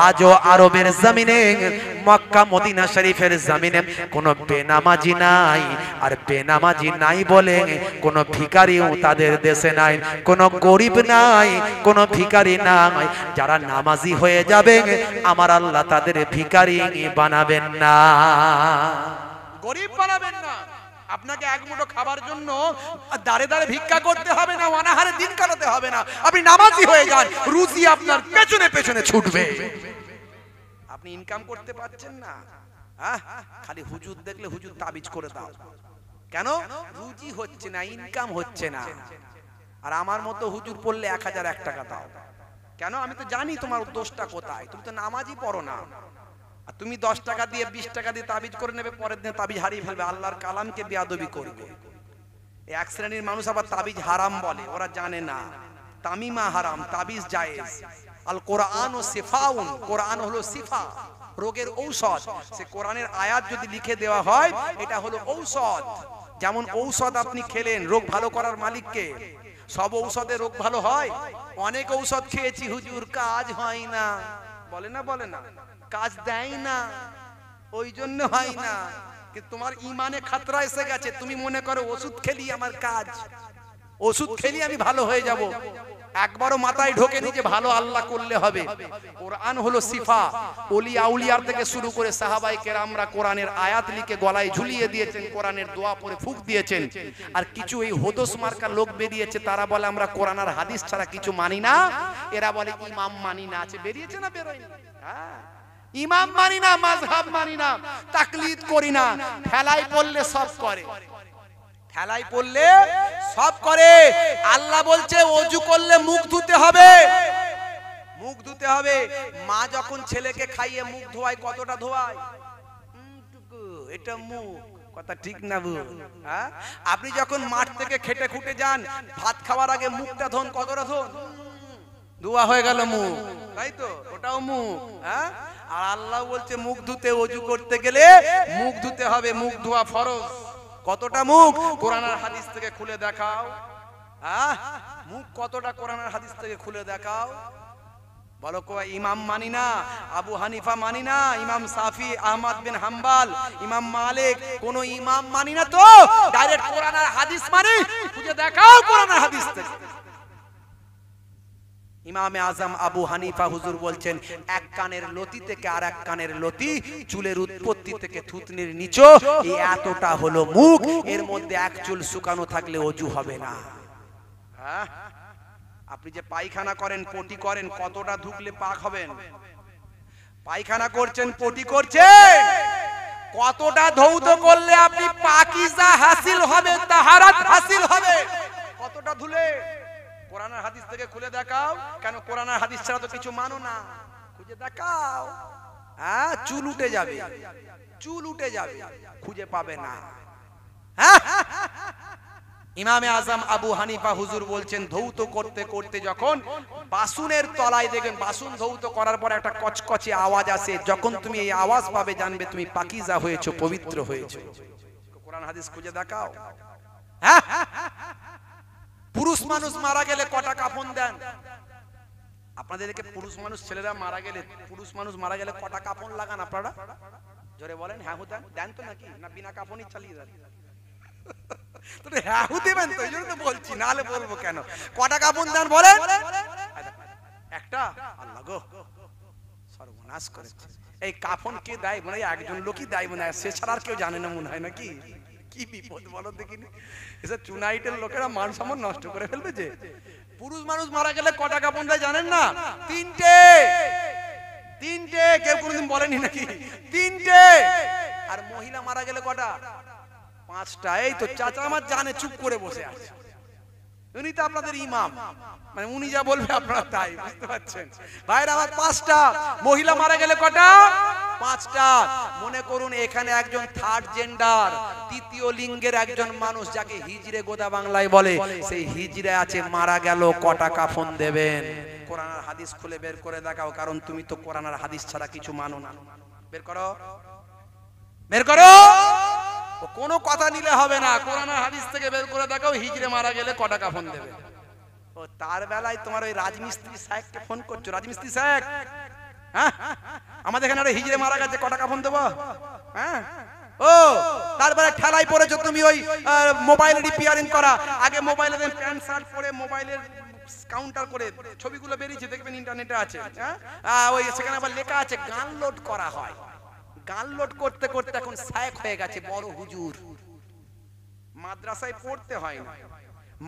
আজও আরবের জমিনে, মক্কা মদিনা শরীফের জমিনে কোনো বেনামাজি নাই, আর বেনামাজি নাই বলে কোনো ভিখারিও তাদের দেশে নাই, কোনো গরিব নাই, কোনো ভিখারি নাই। যারা নামাজি হয়ে যাবে আমার আল্লাহ তাদের ভিখারি বানাবেন না, গরিব বানাবেন না। আপনাকে এক মুঠো খাবার জন্য দাঁড়ে দাঁড়ে ভিক্ষা করতে হবে না, অনাহারে দিন কাটাতে হবে না। আপনি নামাজি হয়ে যান, রুজি আপনার পেছনে পেছনে ছুটবে। আপনি ইনকাম করতে পারছেন না, খালি হুজুর দেখলে হুজুর তাবিজ করে দাও। কেন? রুজি হচ্ছে না, ইনকাম হচ্ছে না। আর আমার মতো হুজুর পড়লে 1001 টাকা দাও। কেন? আমি তো জানি তোমার দোষটা কোথায়, তুমি তো নামাজই পড়ো না। আর তুমি 10 টাকা দিয়ে 20 টাকা দিয়ে তাবিজ করে নেবে, পরের দিন তাবিজ হারিয়ে ফেলবে, আল্লাহর কালামকে বেয়াদবি করবে। এক শ্রেণীর মানুষ আবার তাবিজ হারাম বলে, ওরা জানে না তামিমা হারাম, তাবিজ জায়েজ। আল কোরআন ও শিফাউন, কোরআন হলো শিফা, রোগের ঔষধ। সে কোরআনের আয়াত যদি লিখে দেওয়া হয়, এটা হলো ঔষধ। যেমন ঔষধ আপনি খেলেন, রোগ ভালো করার মালিককে, সব ঔষধে রোগ ভালো হয়? অনেক ঔষধ খেয়েছি হুজুর, কাজ হয় না। বলে না বলে না, কাজ দেয় না, ওই জন্য হয় না। কিন্তু তোমার ইমানে খাতরা এসে গেছে, তুমি মনে করো ওষুধ খেলি আমার কাজ, ওষুধ খেলি আমি ভালো হয়ে যাব। একবারও মাথায় ঢোকেনি যে ভালো আল্লাহ করলে হবে। কোরআন হলো শিফা। ওলি আউলিয়ার থেকে শুরু করে সাহাবায়ে কেরামরা কোরআনের আয়াত লিখে গলায় ঝুলিয়ে দিয়েছেন, কোরআনের দোয়া পড়ে ফুঁক দিয়েছেন। আর কিছু এই হোদস মার্কা লোক বেরিয়েছে, তারা বলে আমরা কোরআন আর হাদিস ছাড়া কিছু মানি না। এরা বলে ইমাম মানি না। আছে বেরিয়েছে না বেরোয়নি? হ্যাঁ, ইমাম মানি না, মাযহাব মানি না, তাকলিদ করি না। ফেলাই পড়লে সব করে, ফেলাই পড়লে সব করে। আল্লাহ বলছে ওযু করলে মুখ ধুতে হবে, মুখ ধুতে হবে। মা যখন ছেলেকে খাইয়ে মুখ ধোয়ায় কতটা ধোয়ায়? এটা মুখ, কথা ঠিক না বল? হ্যাঁ, আপনি যখন মাঠ থেকে খেটে খুঁটে যান, ভাত খাওয়ার আগে মুখটা ধোন, কতটা ধোন? ধোয়া হয়ে গেল মুখ, তাই তো? ওটাও মুখ। হ্যাঁ, আর আল্লাহ বলছে মুখ ধুতে, ওযু করতে গেলে মুখ ধুতে হবে, মুখ ধোয়া ফরজ। কতটা মুখ? কোরআন আর হাদিস থেকে খুলে দেখাও। হ্যাঁ, মুখ কতটা কোরআন আর হাদিস থেকে খুলে দেখাও। বলো কো ইমাম মানি না, আবু হানিফা মানি না, ইমাম শাফি, আহমদ বিন হাম্বল, ইমাম মালিক, কোন ইমাম মানি না তো ডাইরেক্ট কোরআন আর হাদিস মানি, খুঁজে দেখাও কোরআন আর হাদিস থেকে। ইমামে আজম আবু হানিফা হুজুর বলছেন এক কানের লতি থেকে আর এক কানের লতি, চুলের উৎপত্তি থেকে থুতনির নিচে, এই এতটা হলো মুখ। এর মধ্যে এক চুল শুকানো থাকলে ওযু হবে না। হ্যাঁ, আপনি যে পায়খানা করেন, পটি করেন, কতটা ধুকলে পাক হবেন? পায়খানা করছেন, পটি করছেন, কতটা ধৌত করলে আপনি পাকিজা হাসিল হবে, তাহারাত হাসিল হবে? কতটা ধুলে? কোরআন আর হাদিস থেকে খুলে দেখাও। কেন কোরআন আর হাদিস ছাড়া তো কিছু মানো না, খুঁজে দেখাও। হ্যাঁ, চুল উঠে যাবে, চুল উঠে যাবে, খুঁজে পাবে না। হ্যাঁ, ইমামে আজম আবু হানিফা হুজুর বলছেন ধৌত করতে করতে যখন বাসুনের তলায় দেখবেন, বাসুন ধৌত করার পর একটা কচকচে আওয়াজ আসে, যখন তুমি এই আওয়াজ পাবে জানবে তুমি পাকিজা হয়েছো, পবিত্র হয়েছো। কোরআন হাদিস খুঁজে দেখাও। হ্যাঁ, পুরুষ মানুষ মারা গেলে কটা কাফন দেন? আপনাদেরকে পুরুষ মানুষ ছেলেরা মারা গেলে, পুরুষ মানুষ মারা গেলে কটা কাফন লাগান আপনারা? জোরে বলেন। হ্যাঁ দেন, দেন তো নাকি? না বিনা কাফনই চালিয়ে দেন? তো হ্যাঁ দেবেন তো, এই জন্য তো বলছি, নাহলে বলবো কেন? কটা কাফন দেন বলেন? একটা। আল্লাহ গো, সর্বনাশ করেছে। এই কাফন কে দেয়? মনে হয় একজন লোকই দেয় মনে হয়, সে ছাড়া আর কেউ জানে না মনে হয়, নাকি? কি বিপদ বলো দেখিনি। এসব চুনাইটের লোকেরা মান সম্মান নষ্ট করে ফেলবে। যে পুরুষ মানুষ মারা গেলে কটা কাফন দেয় জানেন না? তিনটে। তিনটে। কেউ কোনোদিন বলেনি নাকি? তিনটে। আর মহিলা মারা গেলে কটা? পাঁচটা। এই তো চাচা আমার জানে, চুপ করে বসে আছে। উনি তো আপনাদের ইমাম, মানে উনি যা বলবে আপনারা তাই, বুঝতে পারছেন? ভাইরা আমার পাঁচটা। মহিলা মারা গেলে কটা? পাঁচটা। মনে করুন এখানে একজন থার্ড জেন্ডার, তৃতীয় লিঙ্গের একজন মানুষ, যাকে হিজড়ে গোদা বাংলায় বলে, সেই হিজড়ে আছে, মারা গেল, কটা কাফন দেবেন? কোরআন আর হাদিস খুলে বের করে দেখাও, কারণ তুমি তো কোরআন আর হাদিস ছাড়া কিছু মানো না। বের করো, বের করো। কোনো কথা নিলে হবে না, কোরআন আর হাদিস থেকে বের করে দেখাও হিজড়ে মারা গেলে কটা কাফন দেবে। ও তার বেলায় তোমার ওই রাজমিস্ত্রি সাহেবকে ফোন করছো, রাজমিস্ত্রি সাহেব, হ্যাঁ আমাদের এখানে হিজড়ে মারা গেছে, কটা কাফন দেবো? হ্যাঁ, ও তারপরে ঠেলাই পড়েছো তুমি ওই মোবাইল রিপেয়ারিং করা। আগে মোবাইলে প্যান্ট শার্ট পরে মোবাইলের কাউন্টার করে ছবিগুলো বেরিয়েছে, দেখবেন ইন্টারনেটে আছে। হ্যাঁ, ওই সেখানে আবার লেখা আছে গান লোড করা হয়। গান লোড করতে করতে এখন শায়েখ হয়ে গেছে, বড় হুজুর। মাদ্রাসায় পড়তে হয় না।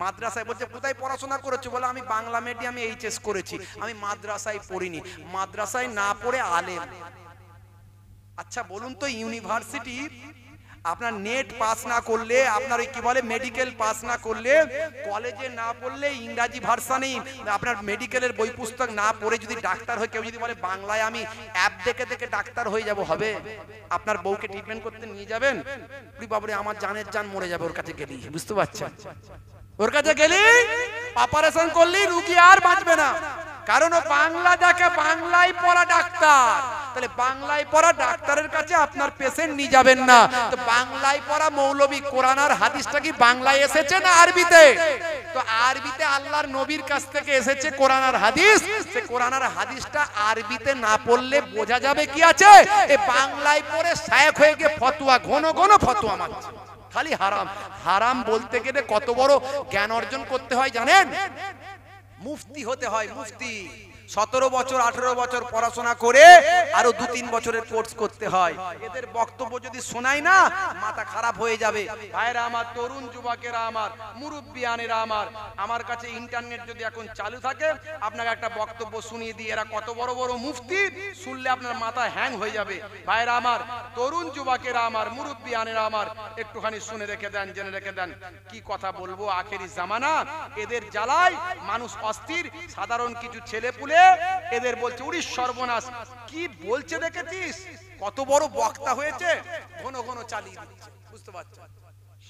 মাদ্রাসায় বলছে কোথায় পড়াশোনা করেছো? বলে আমি বাংলা মিডিয়ামে এইচএস করেছি, আমি মাদ্রাসায় পড়িনি। মাদ্রাসায় না পড়ে আলেম। আচ্ছা বলুন তো, ইউনিভার্সিটি আপনার নেট পাস না করলে, আপনার কি বলে মেডিকেল পাস না করলে, কলেজে না পড়লে, ইংরাজি ভার্সনে আপনার মেডিকেলের বই পুস্তক না পড়ে যদি ডাক্তার হয়, কেউ যদি বলে বাংলায় আমি অ্যাপ দেখে দেখে ডাক্তার হয়ে যাব, হবে? আপনার বউকে ট্রিটমেন্ট করতে নিয়ে যাবেন, বাবারে আমার জানের জান মরে যাবে ওর কাছে গেলি, বুঝতে পারছেন? ওর কাছে গেলি অপারেশন করলি রোগী আর বাঁচবে না, কারণ ও বাংলা দেখে, বাংলায় পড়া ডাক্তার। তাহলে বাংলায় পড়া ডাক্তারের কাছে আপনার পেশেন্ট নিয়ে যাবেন না। তো বাংলায় পড়া মৌলবী কোরআন আর হাদিসটা কি বাংলায় এসেছে না আরবিতে? তো আরবিতে আল্লাহর নবীর কাছ থেকে এসেছে কোরআন আর হাদিস, সে কোরআন আর হাদিসটা আরবিতে না পড়লে বোঝা যাবে কি আছে? এ বাংলায় পড়ে শায়েখ হয়ে গিয়ে ফতোয়া, ঘন ঘন ফতোয়া মারছে, খালি হারাম। হারাম বলতে গেলে কত বড় জ্ঞান অর্জন করতে হয় জানেন? মুফতি হতে হয়, মুফতি। 17 বছর 18 বছর পড়াশোনা করে আরো 2-3 বছরের কোর্স করতে হয়। এদের বক্তব্য যদি শোনাই না মাথা খারাপ হয়ে যাবে। ভাইরা আমার, তরুণ যুবকেরা আমার, মুরব্বিয়ানেরা আমার কাছে ইন্টারনেট যদি এখন চালু থাকে আপনাকে একটা বক্তব্য শুনিয়ে দিই, এরা কত বড় বড় মুফতি, শুনলে আপনার মাথা হ্যাং হয়ে যাবে। ভাইরা আমার, তরুণ যুবকেরা আমার, মুরব্বিয়ানেরা আমার, একটুখানি শুনে রেখে দেন, জেনে রেখে দেন কি কথা বলবো। আখেরি জামানা, এদের জ্বালায় মানুষ অস্থির। সাধারণ কিছু ছেলে পুলে এদের বলছে উড়িস সর্বনাশ, কি বলছে দেখেছিস? কত বড় বক্তা হয়েছে, ঘন ঘন চালিয়ে দিচ্ছে, বুঝতে পারছো?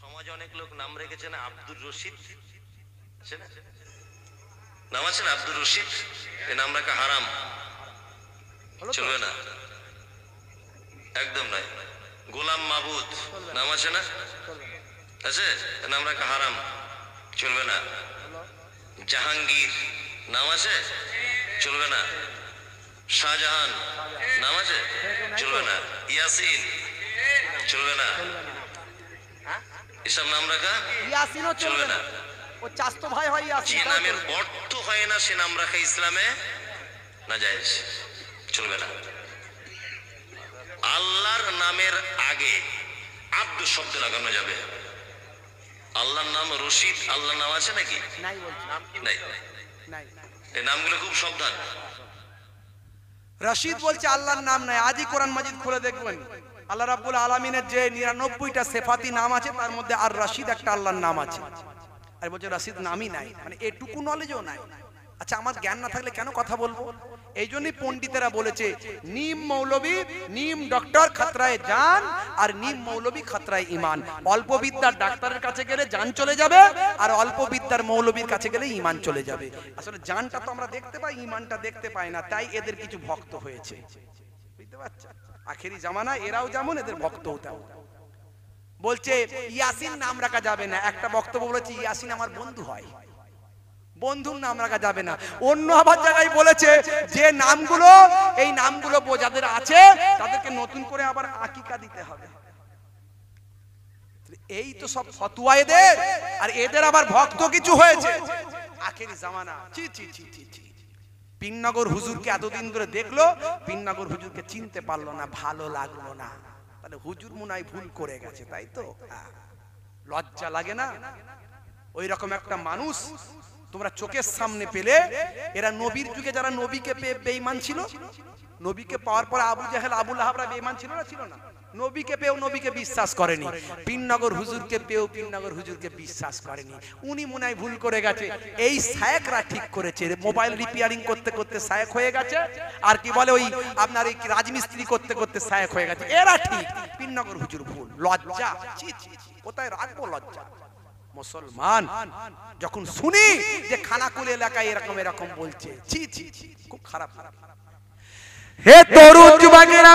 সমাজে অনেক লোক নাম রেখেছে না, আব্দুর রশিদ আছে না, নাম আছে না আব্দুর রশিদ, এই নাম রাখা হারাম, চলবে না, একদম নয়। গোলাম মাহবুদ নাম আছে না, আছে, নাম রাখা হারাম, চলবে না। জাহাঙ্গীর নাম আছে, চলবে না। শাহজাহান নাম আছে, চলবে না। ইয়াসিন চলবে না, এসব নাম রাখা চলবে না। ও চাস্তো ভাই হয় ইয়াসিন, যে নামের অর্থ হয় না সে নাম রাখা ইসলামে নাজায়েজ, চলবে না। আল্লাহর নামের আগে আব্দু শব্দ লাগানো যাবে। আল্লাহর নাম রশিদ, আল্লাহর নাম আছে নাকি? নাই, বলছি নাই। নাই। এই নামগুলো খুব সাবধান। রশিদ বলছে আল্লাহর নাম নাই। আজই কোরআন মাজিদ খুলে দেখবেন, আল্লাহ রাব্বুল আলামিনের যে 99টা সিফাতি নাম আছে তার মধ্যে আর রশিদ একটা আল্লাহর নাম আছে। আর বলছে রশিদ নামই নাই, মানে এটুকু নলেজও নাই। আচ্ছা, আমার জ্ঞান না থাকলে কেন কথা বলবো? এই জন্যই পণ্ডিতেরা বলেছে নিম মৌলবী, নিম ডক্টর খতরায় জান, আর নিম মৌলবী খতরায় ইমান। অল্প বিদ্যার ডাক্তারের কাছে গেলে জান চলে যাবে, আর অল্প বিদ্যার মৌলবীর কাছে গেলে ইমান চলে যাবে। আসলে জানটা তো আমরা দেখতে পাই, ইমানটা দেখতে পাই না, তাই এদের কিছু ভক্ত হয়েছে, বুঝতে পারছেন? আখেরি জামানা এরাও যেমন, এদের ভক্তও তেমন। বলছে ইয়াসিন নাম রাখা যাবে না। একটা বক্তব্য বলেছে ইয়াসিন আমার বন্ধু হয়, বন্ধুর নাম রাখা যাবে না। অন্য আবার জায়গায় বলেছে যে নামগুলো, এই নামগুলো যাদের আছে তাদেরকে নতুন করে আবার আকিকা দিতে হবে। এই তো সব ফতোয়া এদের, আর এদের আবার ভক্ত কিছু হয়েছে। আখেরি জামানা, ছি ছি ছি ছি ছি। পিননগর হুজুরকে এতদিন ধরে দেখলো, পিননগর হুজুরকে চিনতে পারলো না, ভালো লাগলো না। তাহলে হুজুর মুনাই ভুল করে গেছে, তাই তো? লজ্জা লাগে না? ওই রকম একটা মানুষ তোমরা চোখের সামনে পেলে। এরা নবীর যুগে যারা নবীকে পেয়ে বেঈমান ছিল, নবীকে পাওয়ার পর আবু জাহেল আবু লাহাবরা বেঈমান ছিল না, ছিল না? নবীকে পেয়েও নবীকে বিশ্বাস করেনি, পিননগর হুজুরকে পেয়েও পিননগর হুজুরকে বিশ্বাস করেনি। উনি মনে হয় ভুল করে গেছে। এই শায়েকরা ঠিক করেছে, মোবাইল রিপেয়ারিং করতে করতে শায়েক হয়ে গেছে, আর কি বলে ওই আপনার এই রাজমিস্ত্রি করতে করতে শায়েক হয়ে গেছে। এরা ঠিক, পিননগর হুজুর ভুল। লজ্জা, ছি ছি ছি, কোথায় রাখবো লজ্জা? মুসলমান যখন শুনি যে খানাকুল এলাকায় এরকম এরকম বলছে, ছি ছি ছি, খুব খারাপ। হে তরুণ যুবকেরা,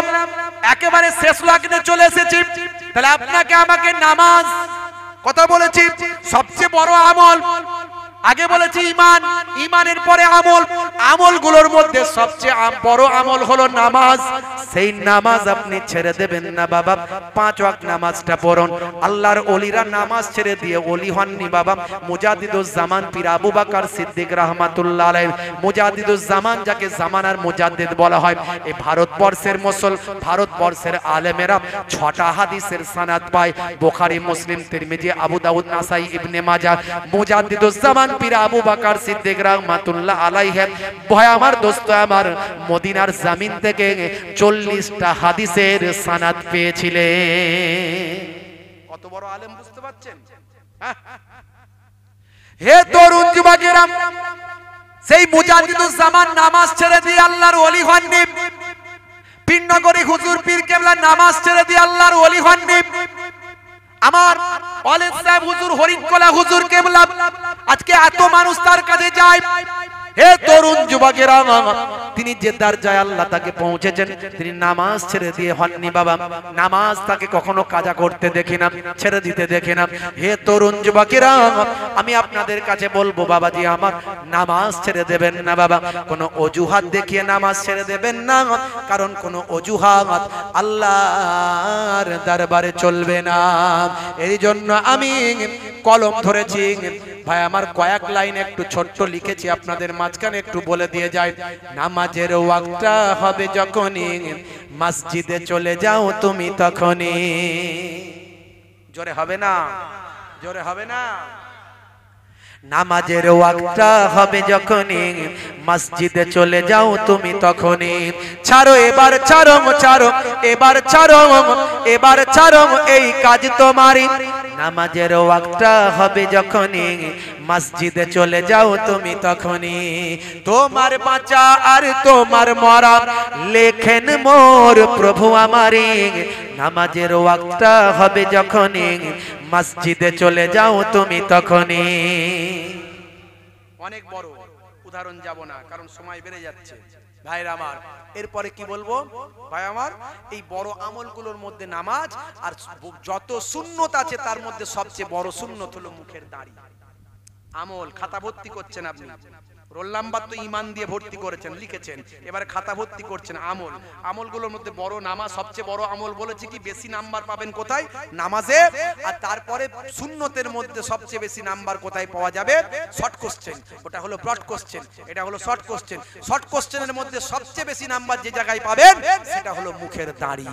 একেবারে শেষ লগ্নে চলে এসেছি। তাহলে আপনাকে আমাকে নামাজ, কথা বলেছি সবচেয়ে বড় আমল। আগে বলেছি ইমান, ইমানের পরে আমল। আমলগুলোর মধ্যে সবচেয়ে বড় আমল হলো নামাজ। সেই নামাজ আপনি ছেড়ে দেবেন না বাবা। 5 ওয়াক্ত নামাজটা পড়ুন। আল্লাহর ওলিরা নামাজ ছেড়ে দিয়ে ওলি হননি বাবা। মুজাদ্দিদুজ জামান পীর আবু বকর সিদ্দিক রাহমাতুল্লাহ আলাইহি, মুজাদ্দিদুজ জামান যাকে জামানার মুজাদ্দিদ বলা হয়, এই ভারতবর্ষের আলেমেরা 6টা হাদিসের সনদ পায়। বুখারী, মুসলিম, তিরমিজি, আবু দাউদ, নাসাই, ইবনে মাজাহ। মুজাদ্দিদুজ জামান পীর আবু বকর সিদ্দিক রাহমাতুল্লাহ আলাইহি, ভাই আমার, দোস্ত আমার, মদিনার জমিন থেকে 40টা হাদিসের সনদ পেয়েছিলেন। কত বড় আলেম, বুঝতে পারছেন? হে তরুণ যুবকেরা, সেই মুজাদ্দিদুজ জামান নামাজ ছেড়ে দিয়ে আল্লাহর ওলি হননি। পিননগরী হুজুর পীর কেবলা নামাজ ছেড়ে দিয়ে আল্লাহর ওলি হননি। আমার ওয়ালিদ সাহেব হুজুর, হরিণকোলা হুজুর কেবলা, আজকে এত মানুষ তার কাছে যায়। হে তরুণ যুবকেরা, তিনি যে দরজায় আল্লাহ তাকে পৌঁছেছেন, তিনি নামাজ ছেড়ে দিয়ে হননি বাবা। নামাজ তাকে কখনো কাজা করতে দেখি না, ছেড়ে দিতে দেখি না। হে তরুণ যুবকেরা, আমি আপনাদের কাছে বলবো বাবাজি আমার, নামাজ ছেড়ে দেবেন না বাবা। কোনো অজুহাত দেখিয়ে নামাজ ছেড়ে দেবেন না, কারণ কোনো অজুহাত আল্লাহর দরবারে চলবে না। এই জন্য আমি কলম ধরেছি ভাই আমার, কয়েক লাইন একটু ছোট্ট লিখেছি আপনাদের মাঝখানে একটু বলে দিয়ে যাই। নামাজের ওয়াক্তটা হবে যখনই, মসজিদে চলে যাও তুমি তখনই। জোরে হবে না, জোরে হবে না। নামাজের ওয়াক্তটা হবে যখনই, মসজিদে চলে যাও তুমি তখনই। ছাড়ো এবার ছাড়ো, ছাড়ো এবার ছাড়ো, এবার ছাড়ো এই কাজ তোমারই। নামাজের ওয়াক্তটা হবে যখনই, মসজিদে চলে যাও তুমি তখনই। তোমার বাঁচা আর তোমার মরা লেখেন মোর প্রভু আমারি। নামাজের ওয়াক্তটা হবে যখনই, মসজিদে চলে যাও তুমি তখনই। অনেক বড় উদাহরণ যাব না, কারণ সময় বেড়ে যাচ্ছে ভাইরা আমার। এরপরে কি বলবো ভাই আমার, এই বড় আমলগুলোর মধ্যে নামাজ, আর যত সুন্নত আছে তার মধ্যে সবচেয়ে বড় সুন্নত হলো মুখের দাড়ি। আমল খাতা ভর্তি করছেন আপনি, রোল নাম্বার তো ঈমান দিয়ে ভর্তি করেছেন, লিখেছেন, এবারে খাতা ভর্তি করছেন আমল। আমলগুলোর মধ্যে বড় নামাজ সবচেয়ে বড় আমল। বলেছি কি বেশি নাম্বার পাবেন কোথায়? নামাজে। আর তারপরে সুন্নতের মধ্যে সবচেয়ে বেশি নাম্বার কোথায় পাওয়া যাবে? Short question. ওটা হলো ব্রড কোশ্চেন, এটা হলো শর্ট কোশ্চেন। শর্ট কোশ্চেনের মধ্যে সবচেয়ে বেশি নাম্বার যে জায়গায় পাবেন সেটা হলো মুখের দাড়ি।